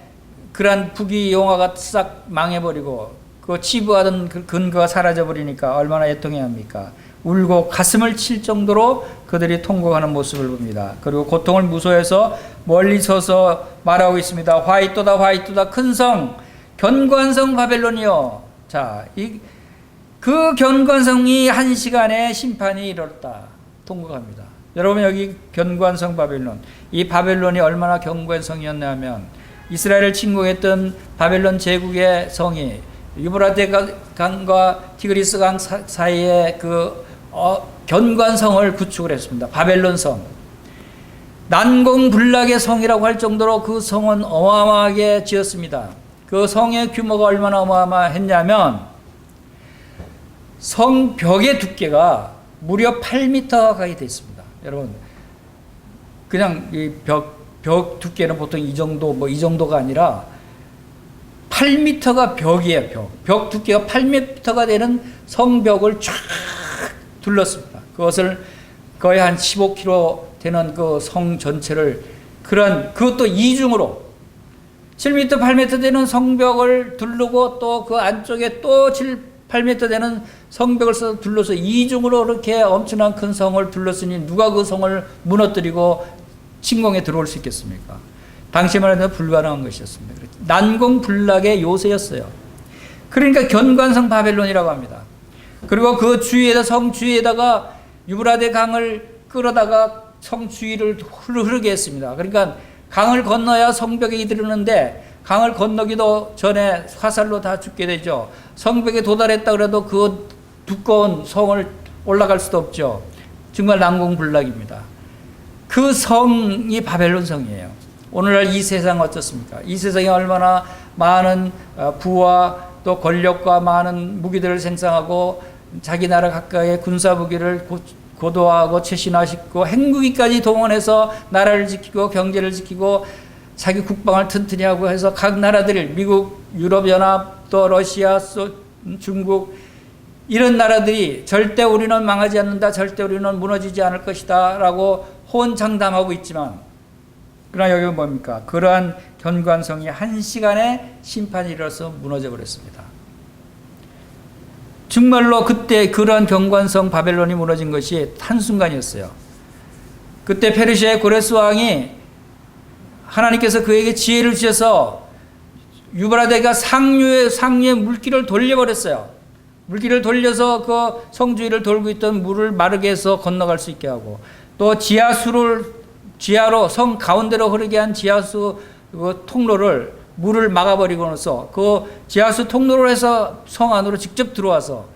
그러한 부귀영화가 싹 망해버리고 그 치부하던 그 근거가 사라져버리니까 얼마나 애통해야 합니까? 울고 가슴을 칠 정도로 그들이 통곡하는 모습을 봅니다. 그리고 고통을 무서워해서 멀리 서서 말하고 있습니다. 화이토다 화이토다 큰 성 견고한 바벨론이요. 자, 그 견고성이 한 시간에 심판이 이르렀다 통곡합니다. 여러분 여기 견고한 성 바벨론, 이 바벨론이 얼마나 견고한 성이었냐 하면 이스라엘을 침공했던 바벨론 제국의 성이 유브라데 강과 티그리스 강 사이에 그 견고한 성을 구축을 했습니다. 바벨론 성. 난공불락의 성이라고 할 정도로 그 성은 어마어마하게 지었습니다. 그 성의 규모가 얼마나 어마어마했냐면 성벽의 두께가 무려 8m 가까이 되어 있습니다. 여러분 그냥 이 벽 두께는 보통 이 정도 이 정도가 아니라 8m가 벽이에요. 벽 두께가 8m가 되는 성벽을 쫙 둘렀습니다. 그것을 거의 한 15km 되는 그 성 전체를 그것도 이중으로 7m, 8m 되는 성벽을 두르고 또 그 안쪽에 또 8m 되는 성벽을 둘러서 이중으로 이렇게 엄청난 큰 성을 둘렀으니 누가 그 성을 무너뜨리고 침공에 들어올 수 있겠습니까? 당시만 해도 불가능한 것이었습니다. 난공불락의 요새였어요. 그러니까 견관성 바벨론이라고 합니다. 그리고 그 주위에다 성 주위에다가 유브라데 강을 끌어다가 성 주위를 흐르게 했습니다. 그러니까 강을 건너야 성벽에 이르는데 강을 건너기도 전에 화살로 다 죽게 되죠. 성벽에 도달했다 그래도 그 두꺼운 성을 올라갈 수도 없죠. 정말 난공불락입니다. 그 성이 바벨론 성이에요. 오늘날 이 세상 어떻습니까? 이 세상에 얼마나 많은 부와 또 권력과 많은 무기들을 생산하고 자기 나라 각각의 군사 무기를 고도화하고 최신화시키고 핵무기까지 동원해서 나라를 지키고 경제를 지키고 자기 국방을 튼튼히 하고 해서 각 나라들 미국, 유럽연합, 또 러시아, 중국 이런 나라들이 절대 우리는 망하지 않는다, 절대 우리는 무너지지 않을 것이다 라고 호언장담하고 있지만, 그러나 여기 뭡니까? 그러한 경관성이 한시간에 심판이 일어서 무너져 버렸습니다. 정말로 그때 그러한 경관성 바벨론이 무너진 것이 한순간이었어요. 그때 페르시아의 고레스 왕이 하나님께서 그에게 지혜를 주셔서 유브라데가 상류의 물길을 돌려버렸어요. 물길을 돌려서 그 성주위를 돌고 있던 물을 마르게 해서 건너갈 수 있게 하고, 또 지하로 성 가운데로 흐르게 한 지하수 그 통로를 물을 막아버리고 나서 그 지하수 통로로 해서 성 안으로 직접 들어와서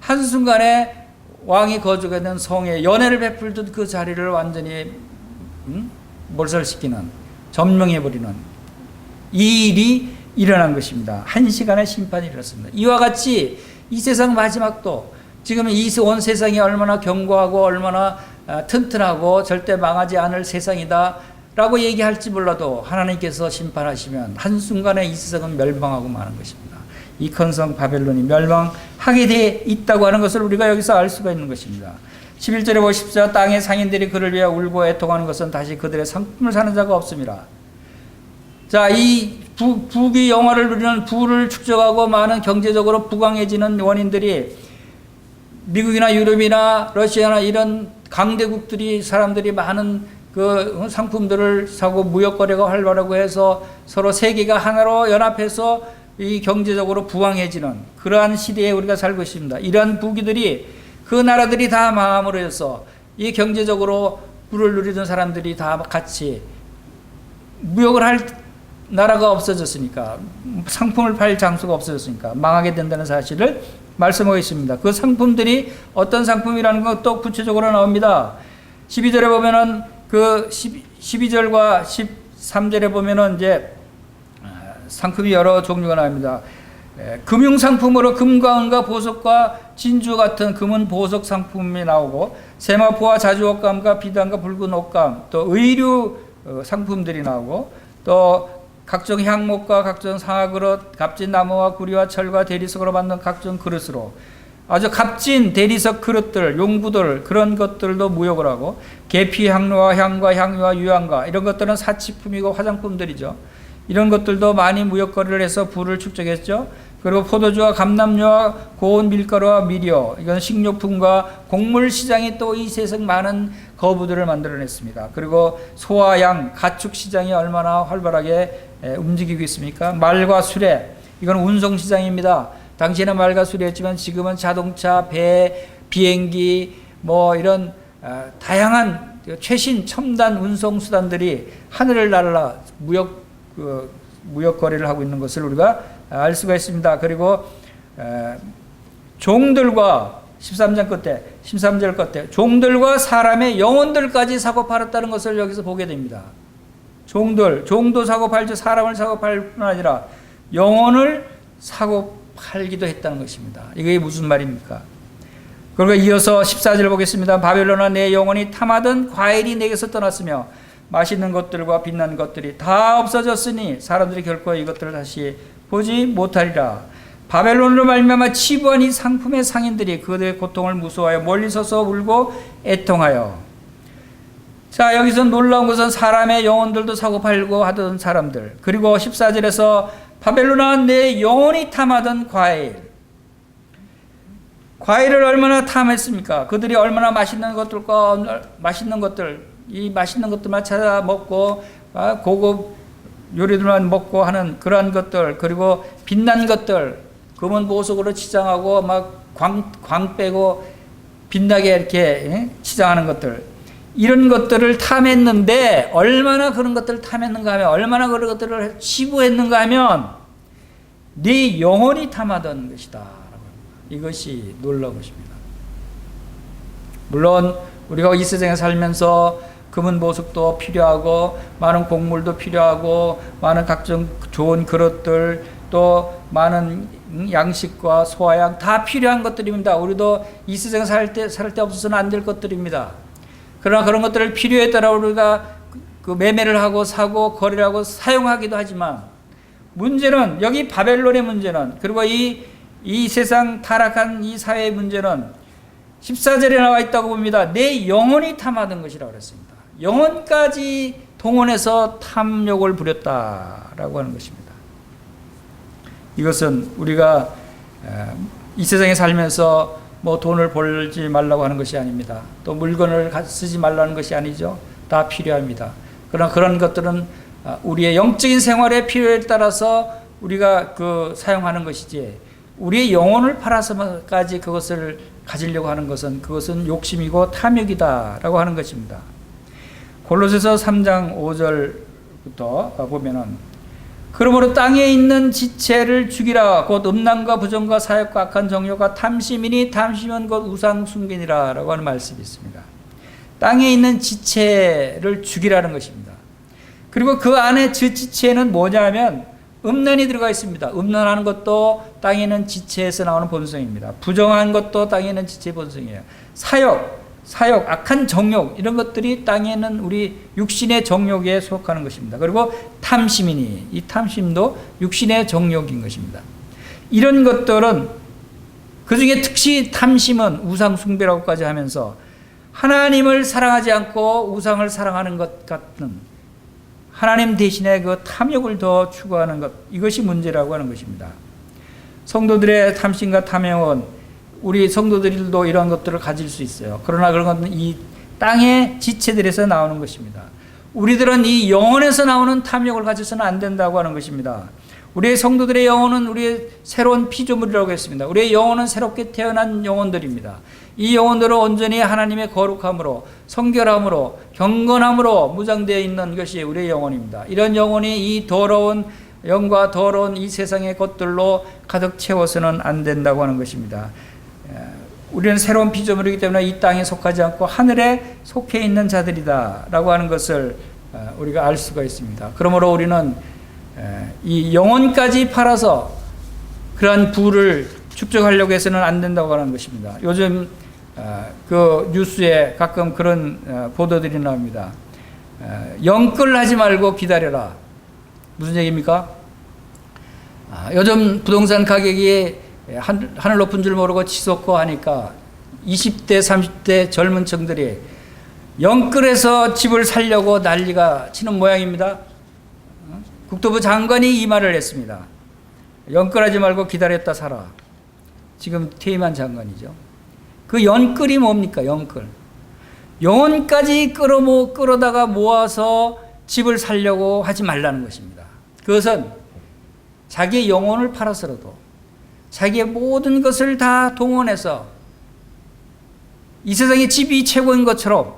한순간에 왕이 거주하게 된 성에 연회를 베풀던 그 자리를 완전히 몰살시키는, 점령해버리는 이 일이 일어난 것입니다. 한시간의 심판이 일어났습니다. 이와 같이 이 세상 마지막도 지금 이 온 세상이 얼마나 견고하고 얼마나 튼튼하고 절대 망하지 않을 세상이다 라고 얘기할지 몰라도 하나님께서 심판하시면 한순간에 이 세상은 멸망하고 마는 것입니다. 이 큰 성 바벨론이 멸망하게 돼 있다고 하는 것을 우리가 여기서 알 수가 있는 것입니다. 11절에 보십시오. 땅의 상인들이 그를 위해 울고 애통하는 것은 다시 그들의 상품을 사는 자가 없습니다. 자, 이 북이 영화를 누리는 부를 축적하고 많은 경제적으로 부강해지는 원인들이 미국이나 유럽이나 러시아나 이런 강대국들이 사람들이 많은 그 상품들을 사고 무역거래가 활발하고 해서 서로 세계가 하나로 연합해서 이 경제적으로 부강해지는 그러한 시대에 우리가 살고 있습니다. 이러한 부귀들이 그 나라들이 다 망함으로 해서 이 경제적으로 부를 누리던 사람들이 다 같이 무역을 할 나라가 없어졌으니까, 상품을 팔 장소가 없어졌으니까 망하게 된다는 사실을 말씀하고 있습니다. 그 상품들이 어떤 상품이라는 건 또 구체적으로 나옵니다. 12절에 보면은 그 12절과 13절에 보면은 이제 상품이 여러 종류가 나옵니다. 금융 상품으로 금과 은과 보석과 진주 같은 금은 보석 상품이 나오고, 세마포와 자주 옷감과 비단과 붉은 옷감, 또 의류 상품들이 나오고, 또 각종 향목과 각종 상아그릇, 값진 나무와 구리와 철과 대리석으로 만든 각종 그릇으로 아주 값진 대리석 그릇들, 용구들, 그런 것들도 무역을 하고, 계피 향료와 향과 향유와 유향과 이런 것들은 사치품이고 화장품들이죠. 이런 것들도 많이 무역거래를 해서 부를 축적했죠. 그리고 포도주와 감람류와 고운 밀가루와 미려, 이건 식료품과 곡물 시장이 또 이 세상 많은 거부들을 만들어냈습니다. 그리고 소와 양, 가축 시장이 얼마나 활발하게 움직이고 있습니까? 말과 수레, 이건 운송 시장입니다. 당시에는 말과 수레였지만 지금은 자동차, 배, 비행기, 뭐 이런 다양한 최신 첨단 운송 수단들이 하늘을 날아 무역 거래를 하고 있는 것을 우리가 알 수가 있습니다. 그리고 종들과 13절 끝에 종들과 사람의 영혼들까지 사고 팔았다는 것을 여기서 보게 됩니다. 종도 사고 팔죠. 사람을 사고 팔 뿐 아니라 영혼을 사고 팔기도 했다는 것입니다. 이게 무슨 말입니까? 그리고 이어서 14절 보겠습니다. 바벨론아, 내 영혼이 탐하던 과일이 내게서 떠났으며 맛있는 것들과 빛난 것들이 다 없어졌으니 사람들이 결코 이것들을 다시 보지 못하리라. 바벨론으로 말미암아 치부한 이 상품의 상인들이 그들의 고통을 무서워하여 멀리 서서 울고 애통하여. 자, 여기서 놀라운 것은 사람의 영혼들도 사고 팔고 하던 사람들, 그리고 14절에서 바벨론아, 내 영혼이 탐하던 과일을 얼마나 탐했습니까? 그들이 얼마나 맛있는 것들, 이 맛있는 것들만 찾아 먹고 고급 요리들만 먹고 하는 그러한 것들, 그리고 빛난 것들, 금은 보석으로 치장하고 막 광 빼고 빛나게 이렇게 치장하는 것들, 이런 것들을 탐했는데 얼마나 그런 것들을 탐했는가 하면, 얼마나 그런 것들을 치부했는가 하면 네 영혼이 탐하던 것이다. 이것이 놀라운 것입니다. 물론 우리가 이 세상에 살면서 금은 보석도 필요하고 많은 곡물도 필요하고 많은 각종 좋은 그릇들, 또 많은 양식과 소화양 다 필요한 것들입니다. 우리도 이 세상에 살 때 없어서는 안 될 것들입니다. 그러나 그런 것들을 필요에 따라 우리가 그 매매를 하고 사고 거래를 하고 사용하기도 하지만, 문제는 여기 바벨론의 문제는, 그리고 이 이 세상 타락한 이 사회의 문제는 14절에 나와 있다고 봅니다. 내 영혼이 탐하던 것이라고 그랬습니다. 영혼까지 동원해서 탐욕을 부렸다라고 하는 것입니다. 이것은 우리가 이 세상에 살면서 뭐 돈을 벌지 말라고 하는 것이 아닙니다. 또 물건을 쓰지 말라는 것이 아니죠. 다 필요합니다. 그러나 그런 것들은 우리의 영적인 생활의 필요에 따라서 우리가 사용하는 것이지, 우리의 영혼을 팔아서까지 그것을 가지려고 하는 것은 그것은 욕심이고 탐욕이다라고 하는 것입니다. 골로새서 3장 5절부터 보면은 그러므로 땅에 있는 지체를 죽이라. 곧 음란과 부정과 사욕과 악한 정욕과 탐심이니 탐심은 곧 우상 숭배니라 라고 하는 말씀이 있습니다. 땅에 있는 지체를 죽이라는 것입니다. 그리고 그 안에 그 지체는 뭐냐면 음란이 들어가 있습니다. 음란하는 것도 땅에 있는 지체에서 나오는 본성입니다. 부정한 것도 땅에 있는 지체의 본성이에요. 사욕, 악한 정욕, 이런 것들이 땅에 있는 우리 육신의 정욕에 속하는 것입니다. 그리고 탐심이니, 이 탐심도 육신의 정욕인 것입니다. 이런 것들은, 그 중에 특히 탐심은 우상 숭배라고까지 하면서 하나님을 사랑하지 않고 우상을 사랑하는 것 같은, 하나님 대신에 그 탐욕을 더 추구하는 것, 이것이 문제라고 하는 것입니다. 성도들의 탐심과 탐욕은 우리 성도들도 이러한 것들을 가질 수 있어요. 그러나 그런 것은 이 땅의 지체들에서 나오는 것입니다. 우리들은 이 영혼에서 나오는 탐욕을 가져서는 안 된다고 하는 것입니다. 우리의 성도들의 영혼은 우리의 새로운 피조물이라고 했습니다. 우리의 영혼은 새롭게 태어난 영혼들입니다. 이 영혼들은 온전히 하나님의 거룩함으로, 성결함으로, 경건함으로 무장되어 있는 것이 우리의 영혼입니다. 이런 영혼이 이 더러운 영과 더러운 이 세상의 것들로 가득 채워서는 안 된다고 하는 것입니다. 우리는 새로운 피조물이기 때문에 이 땅에 속하지 않고 하늘에 속해 있는 자들이다 라고 하는 것을 우리가 알 수가 있습니다. 그러므로 우리는 이 영혼까지 팔아서 그러한 부를 축적하려고 해서는 안 된다고 하는 것입니다. 요즘 그 뉴스에 가끔 그런 보도들이 나옵니다. 영끌하지 말고 기다려라. 무슨 얘기입니까? 요즘 부동산 가격이 하늘 높은 줄 모르고 치솟고 하니까 20대, 30대 젊은 층들이 영끌해서 집을 살려고 난리가 치는 모양입니다. 국토부 장관이 이 말을 했습니다. 영끌하지 말고 기다렸다 살아. 지금 퇴임한 장관이죠. 그 영끌이 뭡니까? 영끌. 영혼까지 끌어다가 모아서 집을 살려고 하지 말라는 것입니다. 그것은 자기의 영혼을 팔아서라도 자기의 모든 것을 다 동원해서 이 세상의 집이 최고인 것처럼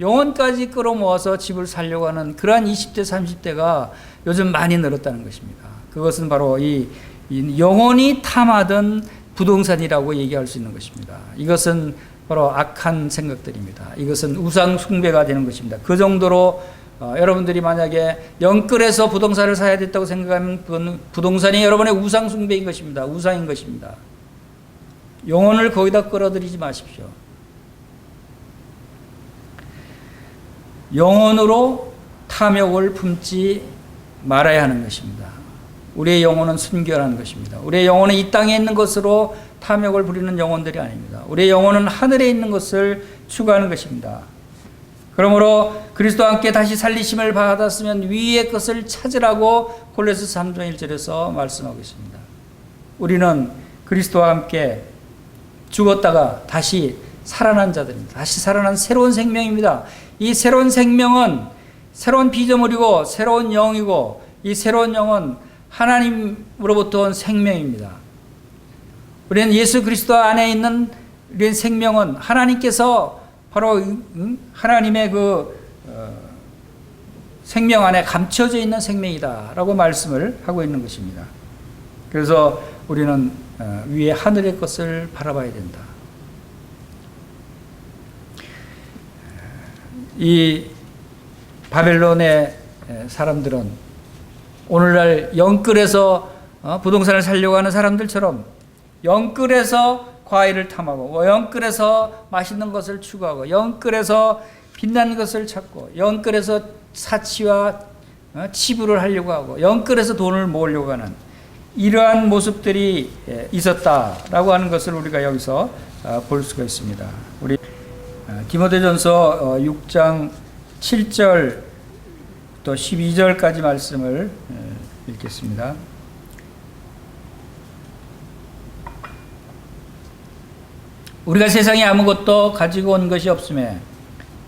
영혼까지 끌어모아서 집을 살려고 하는 그러한 20대, 30대가 요즘 많이 늘었다는 것입니다. 그것은 바로 이 영혼이 탐하던 부동산이라고 얘기할 수 있는 것입니다. 이것은 바로 악한 생각들입니다. 이것은 우상 숭배가 되는 것입니다. 그 정도로 여러분들이 만약에 영끌해서 부동산을 사야 됐다고 생각하면 그건 부동산이 여러분의 우상 숭배인 것입니다. 우상인 것입니다. 영혼을 거기다 끌어들이지 마십시오. 영혼으로 탐욕을 품지 말아야 하는 것입니다. 우리의 영혼은 순결한 것입니다. 우리의 영혼은 이 땅에 있는 것으로 탐욕을 부리는 영혼들이 아닙니다. 우리의 영혼은 하늘에 있는 것을 추구하는 것입니다. 그러므로 그리스도와 함께 다시 살리심을 받았으면 위의 것을 찾으라고 골로새서 3장 1절에서 말씀하고 있습니다. 우리는 그리스도와 함께 죽었다가 다시 살아난 자들입니다. 다시 살아난 새로운 생명입니다. 이 새로운 생명은 새로운 피조물이고 새로운 영이고 이 새로운 영은 하나님으로부터 온 생명입니다. 우리는 예수 그리스도 안에 있는 우리의 생명은 하나님께서 바로 하나님의 생명 안에 감춰져 있는 생명이다라고 말씀을 하고 있는 것입니다. 그래서 우리는 위에 하늘의 것을 바라봐야 된다. 이 바벨론의 사람들은 오늘날 영끌에서 부동산을 살려고 하는 사람들처럼 영끌에서 과일을 탐하고 영끌에서 맛있는 것을 추구하고 영끌에서 빛난 것을 찾고 영끌에서 사치와 치부를 하려고 하고 영끌에서 돈을 모으려고 하는 이러한 모습들이 있었다라고 하는 것을 우리가 여기서 볼 수가 있습니다. 우리 디모데전서 6장 7절 또 12절까지 말씀을 읽겠습니다. 우리가 세상에 아무것도 가지고 온 것이 없음에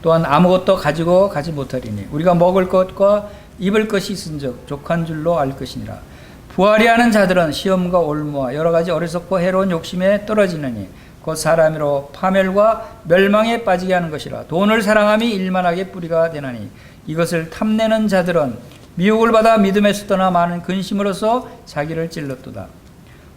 또한 아무것도 가지고 가지 못하리니 우리가 먹을 것과 입을 것이 있은즉 족한 줄로 알 것이니라. 부하려 하는 자들은 시험과 올무와 여러 가지 어리석고 해로운 욕심에 떨어지느니 곧 사람으로 파멸과 멸망에 빠지게 하는 것이라. 돈을 사랑함이 일만하게 뿌리가 되나니 이것을 탐내는 자들은 미혹을 받아 믿음에서 떠나 많은 근심으로써 자기를 찔렀도다.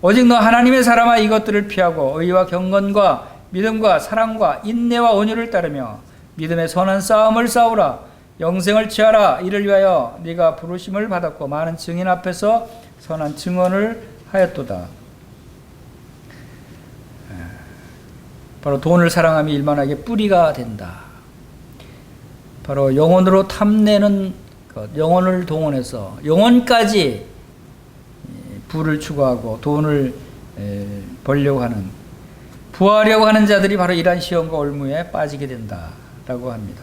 오직 너 하나님의 사람아 이것들을 피하고 의와 경건과 믿음과 사랑과 인내와 온유를 따르며 믿음의 선한 싸움을 싸우라. 영생을 취하라. 이를 위하여 네가 부르심을 받았고 많은 증인 앞에서 선한 증언을 하였도다. 바로 돈을 사랑함이 일만하게 뿌리가 된다. 바로 영혼으로 탐내는 것, 영혼을 동원해서 영혼까지 부를 추구하고 돈을 벌려고 하는, 부하려고 하는 자들이 바로 이러한 시험과 올무에 빠지게 된다라고 합니다.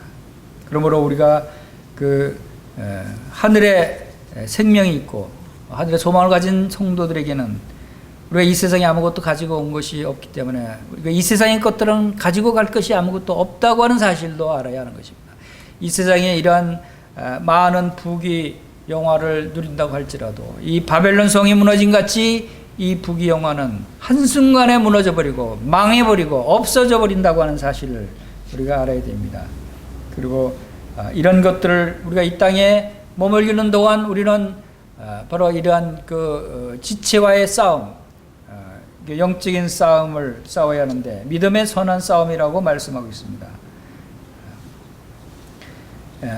그러므로 우리가 하늘에 생명이 있고 하늘에 소망을 가진 성도들에게는 우리가 이 세상에 아무것도 가지고 온 것이 없기 때문에 우리가 이 세상의 것들은 가지고 갈 것이 아무것도 없다고 하는 사실도 알아야 하는 것입니다. 이 세상에 이러한 많은 부귀 영화를 누린다고 할지라도 이 바벨론 성이 무너진 같이 이 부귀 영화는 한순간에 무너져버리고 망해버리고 없어져 버린다고 하는 사실을 우리가 알아야 됩니다. 그리고 이런 것들을 우리가 이 땅에 머물기는 동안 우리는 바로 이러한 지체와의 싸움, 영적인 싸움을 싸워야 하는데 믿음의 선한 싸움이라고 말씀하고 있습니다.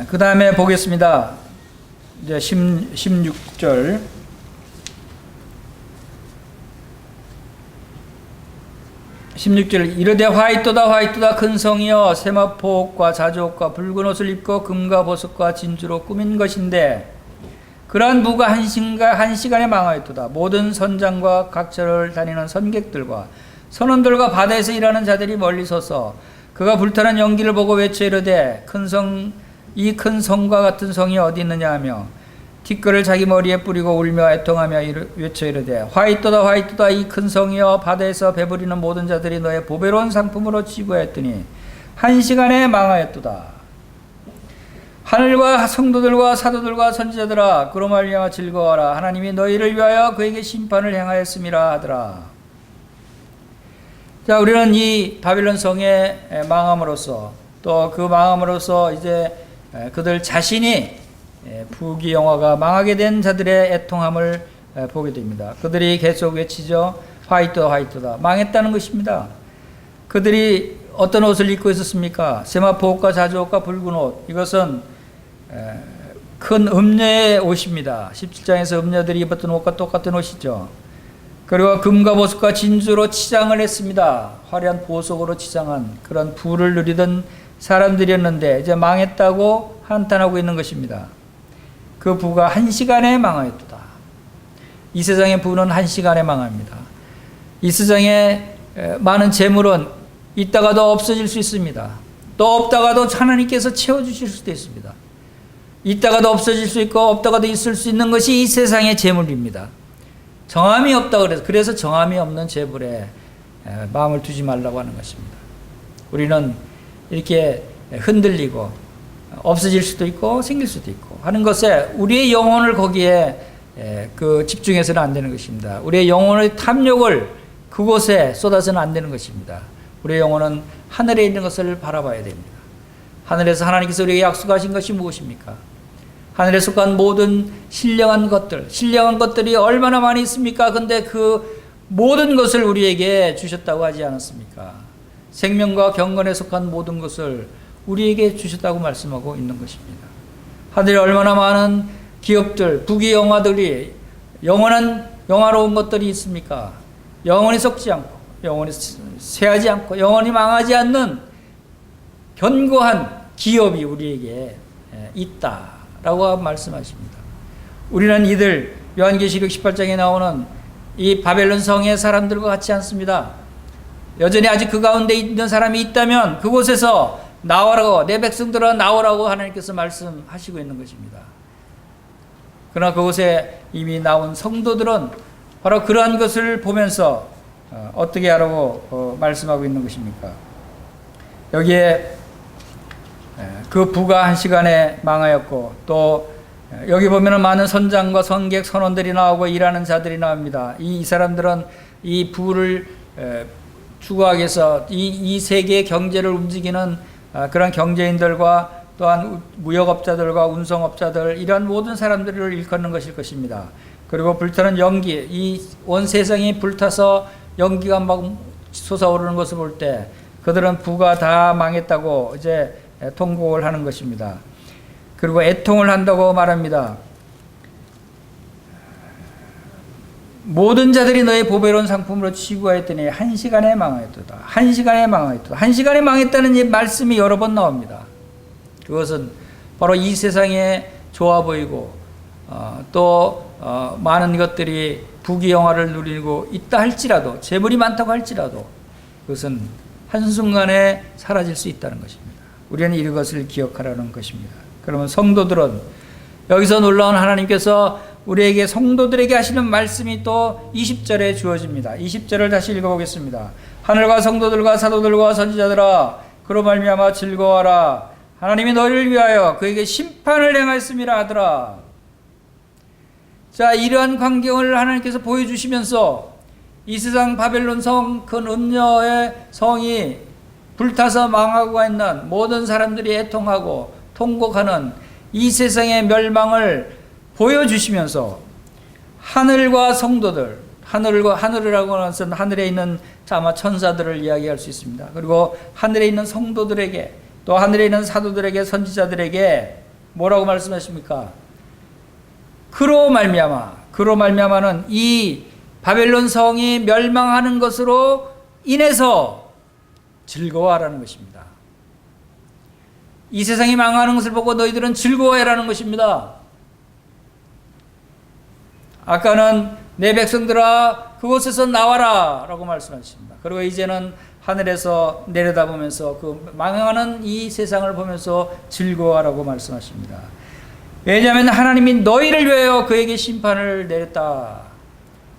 그 다음에 보겠습니다. 이제 16절. 16절 이르되 화이토다 큰 성이여 세마포옷과 자주옷과 붉은 옷을 입고 금과 보석과 진주로 꾸민 것인데 그러한 부가 한 시간에 망하였도다. 모든 선장과 각처를 다니는 선객들과 선원들과 바다에서 일하는 자들이 멀리 서서 그가 불타는 연기를 보고 외쳐 이르되 이 큰 성과 같은 성이 어디 있느냐 하며 티끌을 자기 머리에 뿌리고 울며 애통하며 외쳐 이르되 화이토다 이 큰 성이여 바다에서 배부리는 모든 자들이 너의 보배로운 상품으로 취구하였더니 한 시간에 망하였도다. 하늘과 성도들과 사도들과 선지자들아 그로 말미암아 즐거워하라. 하나님이 너희를 위하여 그에게 심판을 행하였음이라 하더라. 자, 우리는 이 바빌론 성의 망함으로써 또 그 망함으로써 이제 그들 자신이 부귀 영화가 망하게 된 자들의 애통함을 보게 됩니다. 그들이 계속 외치죠. 화이토다. 망했다는 것입니다. 그들이 어떤 옷을 입고 있었습니까? 세마포옷과 자주옷과 붉은 옷. 이것은 큰 음녀의 옷입니다. 17장에서 음녀들이 입었던 옷과 똑같은 옷이죠. 그리고 금과 보석과 진주로 치장을 했습니다. 화려한 보석으로 치장한 그런 부를 누리던 사람들이었는데 이제 망했다고 한탄하고 있는 것입니다. 그 부가 한 시간에 망하였도다. 이 세상의 부는 한 시간에 망합니다. 이 세상에 많은 재물은 있다가도 없어질 수 있습니다. 또 없다가도 하나님께서 채워주실 수도 있습니다. 있다가도 없어질 수 있고 없다가도 있을 수 있는 것이 이 세상의 재물입니다. 정함이 없다고 그래서 정함이 없는 재물에 마음을 두지 말라고 하는 것입니다. 우리는 이렇게 흔들리고 없어질 수도 있고 생길 수도 있고 하는 것에 우리의 영혼을 거기에 집중해서는 안 되는 것입니다. 우리의 영혼의 탐욕을 그곳에 쏟아서는 안 되는 것입니다. 우리의 영혼은 하늘에 있는 것을 바라봐야 됩니다. 하늘에서 하나님께서 우리에게 약속하신 것이 무엇입니까? 하늘에 속한 모든 신령한 것들이 얼마나 많이 있습니까? 근데 그 모든 것을 우리에게 주셨다고 하지 않았습니까? 생명과 경건에 속한 모든 것을 우리에게 주셨다고 말씀하고 있는 것입니다. 하늘에 얼마나 많은 기업들, 부귀 영화들이 영화로운 것들이 있습니까? 영원히 썩지 않고 영원히 쇠하지 않고 영원히 망하지 않는 견고한 기업이 우리에게 있다라고 말씀하십니다. 우리는 이들 요한계시록 18장에 나오는 이 바벨론 성의 사람들과 같지 않습니다. 여전히 아직 그 가운데 있는 사람이 있다면 그곳에서 나오라고, 내 백성들아 나오라고 하나님께서 말씀하시고 있는 것입니다. 그러나 그곳에 이미 나온 성도들은 바로 그러한 것을 보면서 어떻게 하라고 말씀하고 있는 것입니까? 여기에 그 부가 한 시간에 망하였고, 또 여기 보면은 많은 선장과 선객, 선원들이 나오고 일하는 자들이 나옵니다. 이 사람들은 이 부를 추구하기 위해서 이 세계의 경제를 움직이는 그런 경제인들과 또한 무역업자들과 운송업자들, 이런 모든 사람들을 일컫는 것일 것입니다. 그리고 불타는 연기, 이 온 세상이 불타서 연기가 막 솟아오르는 것을 볼 때 그들은 부가 다 망했다고 이제 통곡을 하는 것입니다. 그리고 애통을 한다고 말합니다. 모든 자들이 너의 보배로운 상품으로 취구하였더니 한 시간에 망하였도다. 한 시간에 망하였도다. 한 시간에 망했다는 이 말씀이 여러 번 나옵니다. 그것은 바로 이 세상에 좋아 보이고 또 많은 것들이 부귀영화를 누리고 있다 할지라도, 재물이 많다고 할지라도 그것은 한순간에 사라질 수 있다는 것입니다. 우리는 이것을 기억하라는 것입니다. 그러면 성도들은 여기서 놀라운 하나님께서 우리에게, 성도들에게 하시는 말씀이 또 20절에 주어집니다. 20절을 다시 읽어보겠습니다. 하늘과 성도들과 사도들과 선지자들아, 그로 말미암아 즐거워하라. 하나님이 너희를 위하여 그에게 심판을 행하였음이라 하더라. 자, 이러한 광경을 하나님께서 보여주시면서 이 세상 바벨론 성, 큰 음녀의 성이 불타서 망하고 있는 모든 사람들이 애통하고 통곡하는 이 세상의 멸망을 보여주시면서 하늘과 성도들, 하늘이라고 하는 것은 하늘에 있는 아마 천사들을 이야기할 수 있습니다. 그리고 하늘에 있는 성도들에게, 또 하늘에 있는 사도들에게, 선지자들에게 뭐라고 말씀하십니까? 그로 말미암아는 이 바벨론 성이 멸망하는 것으로 인해서 즐거워하라는 것입니다. 이 세상이 망하는 것을 보고 너희들은 즐거워해라는 것입니다. 아까는 내 백성들아 그곳에서 나와라 라고 말씀하십니다. 그리고 이제는 하늘에서 내려다보면서 그 망하는 이 세상을 보면서 즐거워하라고 말씀하십니다. 왜냐하면 하나님이 너희를 위하여 그에게 심판을 내렸다.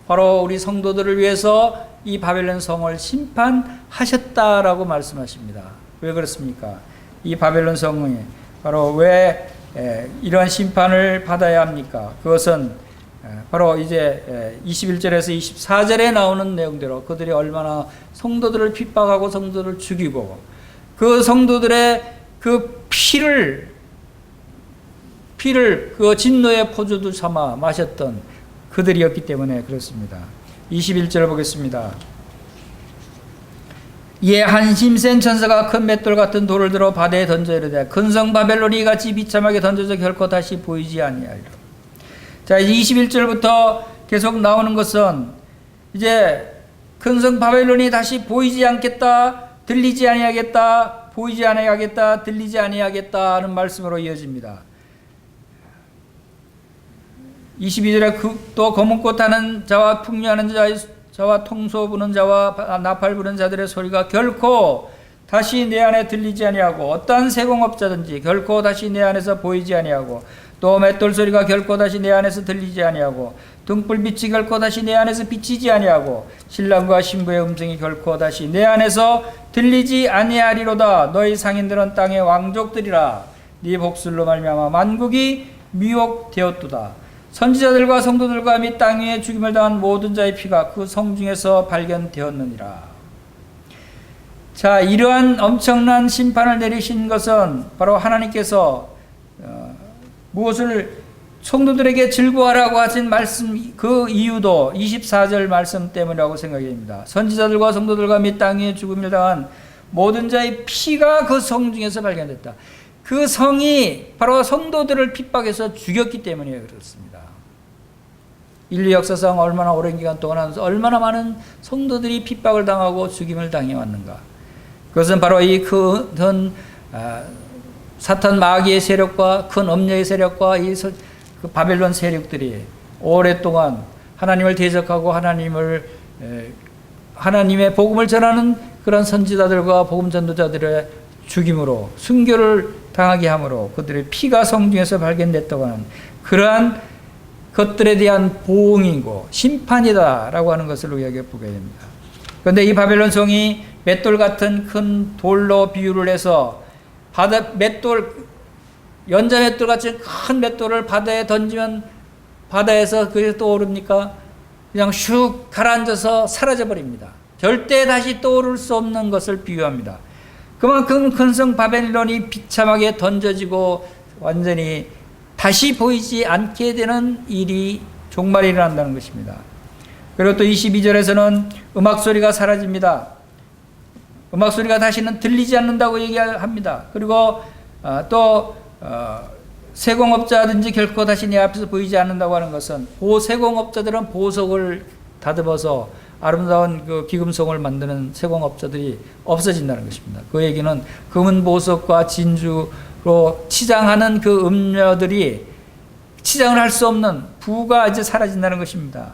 바로 우리 성도들을 위해서 이 바벨론 성을 심판하셨다라고 말씀하십니다. 왜 그렇습니까? 이 바벨론 성이 바로 왜 이러한 심판을 받아야 합니까? 그것은 바로 이제 21절에서 24절에 나오는 내용대로 그들이 얼마나 성도들을 핍박하고 성도들을 죽이고 그 성도들의 그 피를 그 진노의 포도주 삼아 마셨던 그들이었기 때문에 그렇습니다. 21절 보겠습니다. 이에 한 힘센 천사가 큰 맷돌 같은 돌을 들어 바다에 던져 이르되 큰 성 바벨론이 이같이 비참하게 던져져 결코 다시 보이지 아니하리라. 자, 21절부터 계속 나오는 것은 이제 큰 성 바벨론이 다시 보이지 않겠다, 들리지 아니하겠다, 보이지 아니하겠다, 들리지 아니하겠다 하는 말씀으로 이어집니다. 22절에 또 검은꽃 하는 자와 풍류하는 자와 통소 부는 자와 나팔 부는 자들의 소리가 결코 다시 내 안에 들리지 아니하고 어떠한 세공업자든지 결코 다시 내 안에서 보이지 아니하고 또 맷돌 소리가 결코 다시 내 안에서 들리지 아니하고 등불빛이 결코 다시 내 안에서 비치지 아니하고 신랑과 신부의 음성이 결코 다시 내 안에서 들리지 아니하리로다. 너희 상인들은 땅의 왕족들이라. 네 복술로 말미암아 만국이 미혹되었도다. 선지자들과 성도들과 및 땅 위에 죽임을 당한 모든 자의 피가 그 성 중에서 발견되었느니라. 자, 이러한 엄청난 심판을 내리신 것은 바로 하나님께서 무엇을 성도들에게 즐거워하라고 하신 말씀, 그 이유도 24절 말씀 때문이라고 생각이 됩니다. 선지자들과 성도들과 및 땅 위에 죽음을 당한 모든 자의 피가 그 성 중에서 발견됐다. 그 성이 바로 성도들을 핍박해서 죽였기 때문에 그렇습니다. 인류 역사상 얼마나 오랜 기간 동안 얼마나 많은 성도들이 핍박을 당하고 죽임을 당해왔는가. 그것은 바로 이 큰 사탄 마귀의 세력과 큰 엄녀의 세력과 이 그 바벨론 세력들이 오랫동안 하나님을 대적하고 하나님의 복음을 전하는 그런 선지자들과 복음 전도자들의 죽임으로 순교를 당하게 함으로 그들의 피가 성중에서 발견됐다고 하는 그러한 것들에 대한 보응이고 심판이다라고 하는 것을 우리에게 보게 됩니다. 그런데 이 바벨론 성이 맷돌 같은 큰 돌로 비유를 해서 연자 맷돌 같은 큰 맷돌을 바다에 던지면 바다에서 그게 떠오릅니까? 그냥 슉 가라앉아서 사라져 버립니다. 절대 다시 떠오를 수 없는 것을 비유합니다. 그만큼 큰 성 바벨론이 비참하게 던져지고 완전히 다시 보이지 않게 되는 일이 종말에 일어난다는 것입니다. 그리고 또 22절에서는 음악 소리가 사라집니다. 음악 소리가 다시는 들리지 않는다고 얘기합니다. 그리고 또 세공업자든지 결코 다시 내 앞에서 보이지 않는다고 하는 것은 세공업자들은 보석을 다듬어서 아름다운 그 기금송을 만드는 세공업자들이 없어진다는 것입니다. 그 얘기는 금은 보석과 진주로 치장하는 그 음료들이 치장을 할 수 없는 부가 이제 사라진다는 것입니다.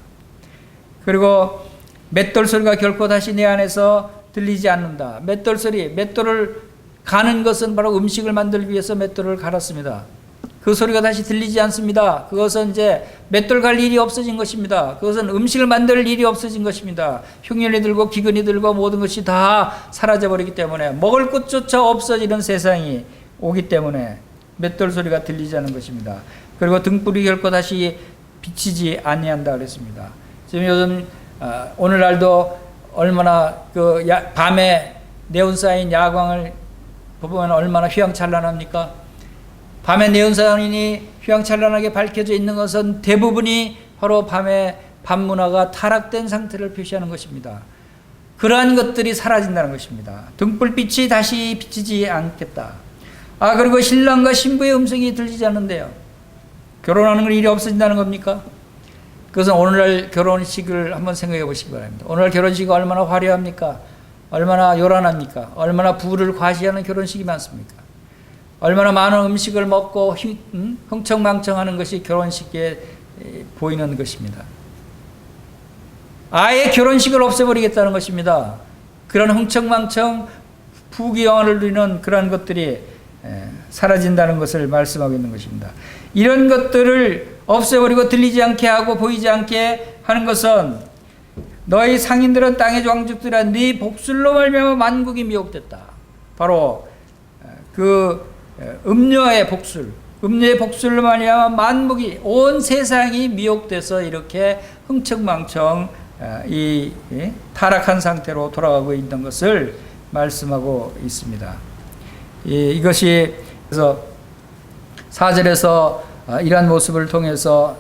그리고 맷돌 소리가 결코 다시 내 안에서 들리지 않는다. 맷돌 소리, 맷돌을 가는 것은 바로 음식을 만들기 위해서 맷돌을 갈았습니다. 그 소리가 다시 들리지 않습니다. 그것은 이제 맷돌 갈 일이 없어진 것입니다. 그것은 음식을 만들 일이 없어진 것입니다. 흉년이 들고 기근이 들고 모든 것이 다 사라져버리기 때문에 먹을 것조차 없어지는 세상이 오기 때문에 맷돌 소리가 들리지 않는 것입니다. 그리고 등불이 결코 다시 비치지 아니한다 그랬습니다. 지금 요즘 오늘날도 얼마나 그 밤에 네온 사인 야광을 보면 얼마나 휘황찬란합니까? 밤에 네온사인이 휘황찬란하게 밝혀져 있는 것은 대부분이 바로 밤에 밤문화가 타락된 상태를 표시하는 것입니다. 그러한 것들이 사라진다는 것입니다. 등불빛이 다시 비치지 않겠다. 그리고 신랑과 신부의 음성이 들리지 않는데요. 결혼하는 일이 없어진다는 겁니까? 그것은 오늘날 결혼식을 한번 생각해 보시기 바랍니다. 오늘날 결혼식이 얼마나 화려합니까? 얼마나 요란합니까? 얼마나 부를 과시하는 결혼식이 많습니까? 얼마나 많은 음식을 먹고 흥청망청하는 것이 결혼식에 보이는 것입니다. 아예 결혼식을 없애버리겠다는 것입니다. 그런 흥청망청 부귀영화를 누리는 그런 것들이 사라진다는 것을 말씀하고 있는 것입니다. 이런 것들을 없애버리고 들리지 않게 하고 보이지 않게 하는 것은 너희 상인들은 땅의 왕족들아 네 복술로 말미암아 만국이 미혹됐다. 바로 그 음료의 복술로 말미암아 만국이 온 세상이 미혹돼서 이렇게 흥청망청 이 타락한 상태로 돌아가고 있는 것을 말씀하고 있습니다. 이것이 그래서 4절에서 이러한 모습을 통해서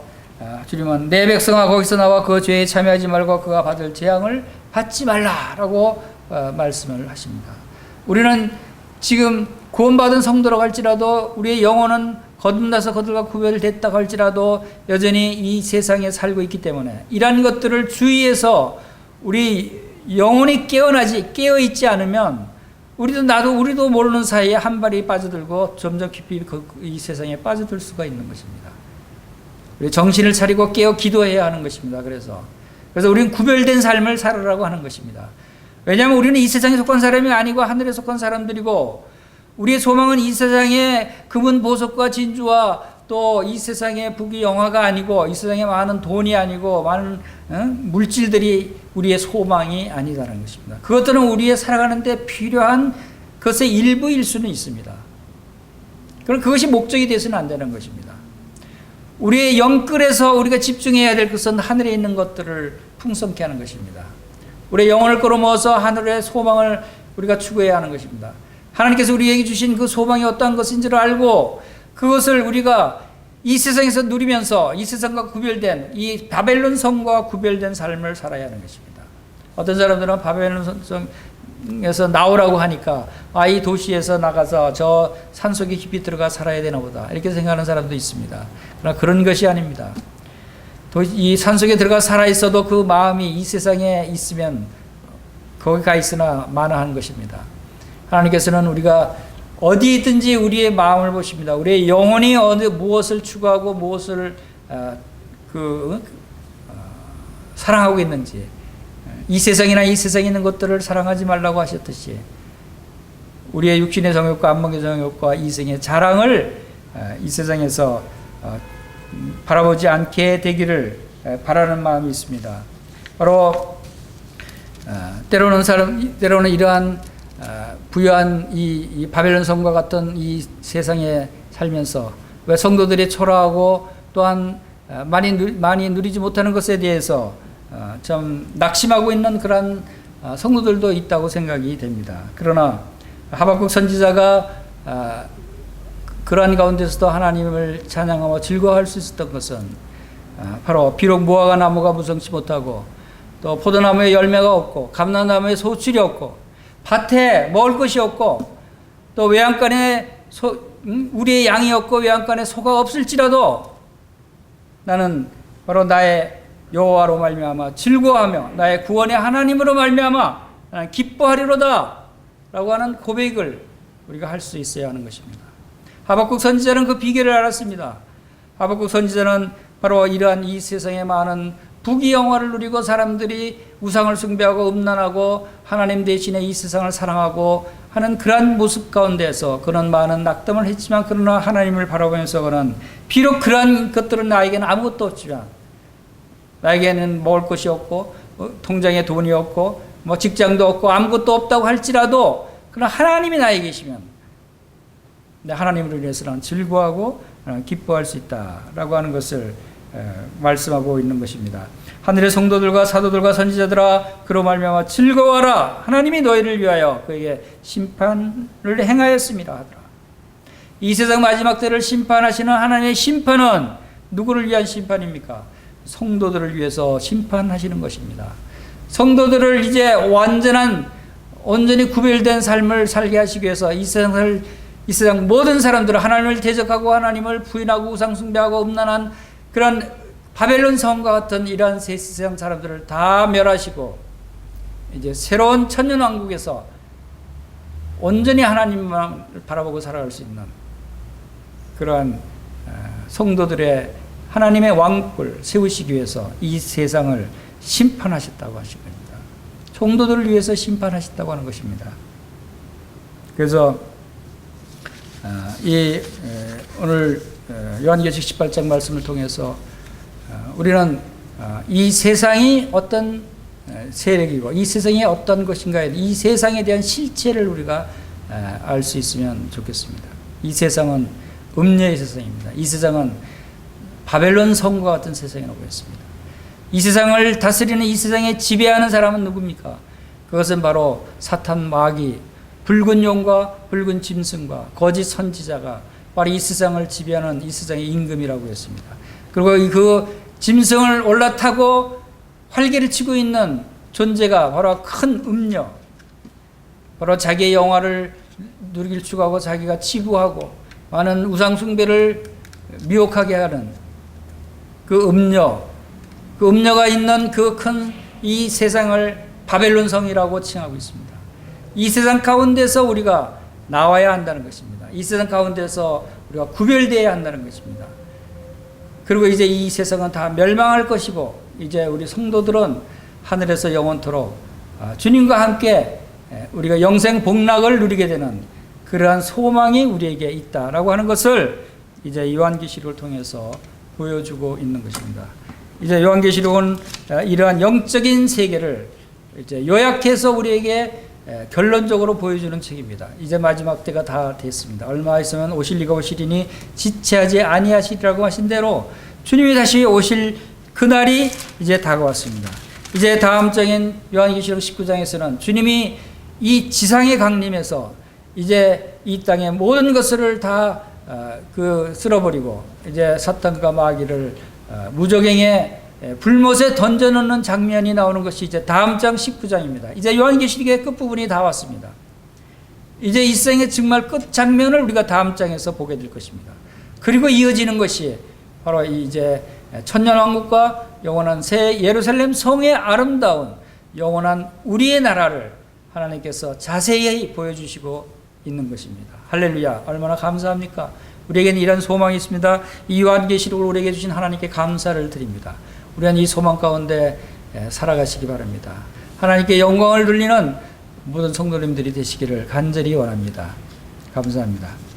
주님은 내 백성아 거기서 나와 그 죄에 참여하지 말고 그가 받을 재앙을 받지 말라라고 말씀을 하십니다. 우리는 지금 구원받은 성도라고 할지라도 우리의 영혼은 거듭나서 그들과 구별됐다고 할지라도 여전히 이 세상에 살고 있기 때문에 이러한 것들을 주의해서 우리 영혼이 깨어있지 않으면 우리도 모르는 사이에 한 발이 빠져들고 점점 깊이 이 세상에 빠져들 수가 있는 것입니다. 우리 정신을 차리고 깨어 기도해야 하는 것입니다. 그래서 우리는 구별된 삶을 살으라고 하는 것입니다. 왜냐하면 우리는 이 세상에 속한 사람이 아니고 하늘에 속한 사람들이고 우리의 소망은 이 세상의 금은 보석과 진주와 또 이 세상의 부귀 영화가 아니고 이 세상에 많은 돈이 아니고 많은 물질들이 우리의 소망이 아니다라는 것입니다. 그것들은 우리의 살아가는 데 필요한 것의 일부일 수는 있습니다. 그럼 그것이 목적이 되어서는 안 되는 것입니다. 우리의 영끌에서 우리가 집중해야 될 것은 하늘에 있는 것들을 풍성케 하는 것입니다. 우리의 영혼을 끌어모아서 하늘의 소망을 우리가 추구해야 하는 것입니다. 하나님께서 우리에게 주신 그 소망이 어떠한 것인지를 알고 그것을 우리가 이 세상에서 누리면서 이 세상과 구별된 이 바벨론 성과 구별된 삶을 살아야 하는 것입니다. 어떤 사람들은 바벨론 성에서 나오라고 하니까 이 도시에서 나가서 저 산속에 깊이 들어가 살아야 되나 보다 이렇게 생각하는 사람도 있습니다. 그러나 그런 것이 아닙니다. 이 산속에 들어가 살아있어도 그 마음이 이 세상에 있으면 거기 가 있으나 마나한 것입니다. 하나님께서는 우리가 어디든지 우리의 마음을 보십니다. 우리의 영혼이 무엇을 추구하고 무엇을 사랑하고 있는지, 이 세상이나 이 세상에 있는 것들을 사랑하지 말라고 하셨듯이 우리의 육신의 정욕과 안목의 정욕과 이생의 자랑을 이 세상에서 바라보지 않게 되기를 바라는 마음이 있습니다. 바로 때로는 이러한 부유한 이 바벨론 성과 같은 이 세상에 살면서 왜 성도들이 초라하고 또한 많이 누리지 못하는 것에 대해서 좀 낙심하고 있는 그런 성도들도 있다고 생각이 됩니다. 그러나 하박국 선지자가 그러한 가운데서도 하나님을 찬양하고 즐거워할 수 있었던 것은 바로 비록 무화과 나무가 무성치 못하고 또 포도나무에 열매가 없고 감람나무에 소출이 없고 밭에 먹을 것이 없고 또 외양간에 우리의 양이 없고 외양간에 소가 없을지라도 나는 바로 나의 여호와로 말미암아 즐거워하며 나의 구원의 하나님으로 말미암아 나는 기뻐하리로다 라고 하는 고백을 우리가 할 수 있어야 하는 것입니다. 하박국 선지자는 그 비결을 알았습니다. 하박국 선지자는 바로 이러한 이 세상의 많은 부귀영화를 누리고 사람들이 우상을 숭배하고 음란하고 하나님 대신에 이 세상을 사랑하고 하는 그러한 모습 가운데서 그는 많은 낙담을 했지만 그러나 하나님을 바라보면서 그는 비록 그러한 것들은 나에게는 아무것도 없지만 나에게는 먹을 것이 없고 통장에 돈이 없고 직장도 없고 아무것도 없다고 할지라도 그러나 하나님이 나에게 계시면 하나님으로 인해서 나는 즐거워하고 기뻐할 수 있다라고 하는 것을 말씀하고 있는 것입니다. 하늘의 성도들과 사도들과 선지자들아 그로 말미암아 즐거워하라. 하나님이 너희를 위하여 그에게 심판을 행하였습니다 하더라. 이 세상 마지막 때를 심판하시는 하나님의 심판은 누구를 위한 심판입니까? 성도들을 위해서 심판하시는 것입니다. 성도들을 이제 온전히 구별된 삶을 살게 하시기 위해서 이 세상 모든 사람들은 하나님을 대적하고 하나님을 부인하고 우상 숭배하고 음란한 그런 바벨론 성과 같은 이러한 세상 사람들을 다 멸하시고 이제 새로운 천년왕국에서 온전히 하나님만 바라보고 살아갈 수 있는 그러한 성도들의 하나님의 왕국을 세우시기 위해서 이 세상을 심판하셨다고 하신 겁니다. 성도들을 위해서 심판하셨다고 하는 것입니다. 그래서 오늘 요한계시록 18장 말씀을 통해서 우리는 이 세상이 어떤 세력이고 이 세상이 어떤 것인가에 이 세상에 대한 실체를 우리가 알 수 있으면 좋겠습니다. 이 세상은 음녀의 세상입니다. 이 세상은 바벨론 성과 같은 세상이라고 했습니다. 이 세상을 다스리는 이 세상에 지배하는 사람은 누굽니까? 그것은 바로 사탄 마귀, 붉은 용과 붉은 짐승과 거짓 선지자가 바로 이 세상을 지배하는 이 세상의 임금이라고 했습니다. 그리고 그 짐승을 올라타고 활개를 치고 있는 존재가 바로 큰 음녀, 바로 자기의 영화를 누리길 추구하고 자기가 치부하고 많은 우상 숭배를 미혹하게 하는 그 음녀가 있는 그 큰 이 세상을 바벨론 성이라고 칭하고 있습니다. 이 세상 가운데서 우리가 나와야 한다는 것입니다. 이 세상 가운데서 우리가 구별되어야 한다는 것입니다. 그리고 이제 이 세상은 다 멸망할 것이고 이제 우리 성도들은 하늘에서 영원토록 주님과 함께 우리가 영생 복락을 누리게 되는 그러한 소망이 우리에게 있다라고 하는 것을 이제 요한계시록을 통해서 보여주고 있는 것입니다. 이제 요한계시록은 이러한 영적인 세계를 이제 요약해서 우리에게 결론적으로 보여주는 책입니다. 이제 마지막 때가 다 됐습니다. 얼마 있으면 오실 이가 오시리니 지체하지 아니하시리라고 하신 대로 주님이 다시 오실 그날이 이제 다가왔습니다. 이제 다음 장인 요한계시록 19장에서는 주님이 이 지상의 강림에서 이제 이 땅의 모든 것을 다 쓸어버리고 이제 사탄과 마귀를 무적행에 불못에 던져놓는 장면이 나오는 것이 이제 다음 장 19장입니다. 이제 요한계시록의 끝부분이 다 왔습니다. 이제 이 생의 정말 끝 장면을 우리가 다음 장에서 보게 될 것입니다. 그리고 이어지는 것이 바로 이제 천년왕국과 영원한 새 예루살렘 성의 아름다운 영원한 우리의 나라를 하나님께서 자세히 보여주시고 있는 것입니다. 할렐루야. 얼마나 감사합니까? 우리에게는 이런 소망이 있습니다. 이 요한계시록을 우리에게 주신 하나님께 감사를 드립니다. 우리는 이 소망 가운데 살아가시기 바랍니다. 하나님께 영광을 돌리는 모든 성도님들이 되시기를 간절히 원합니다. 감사합니다.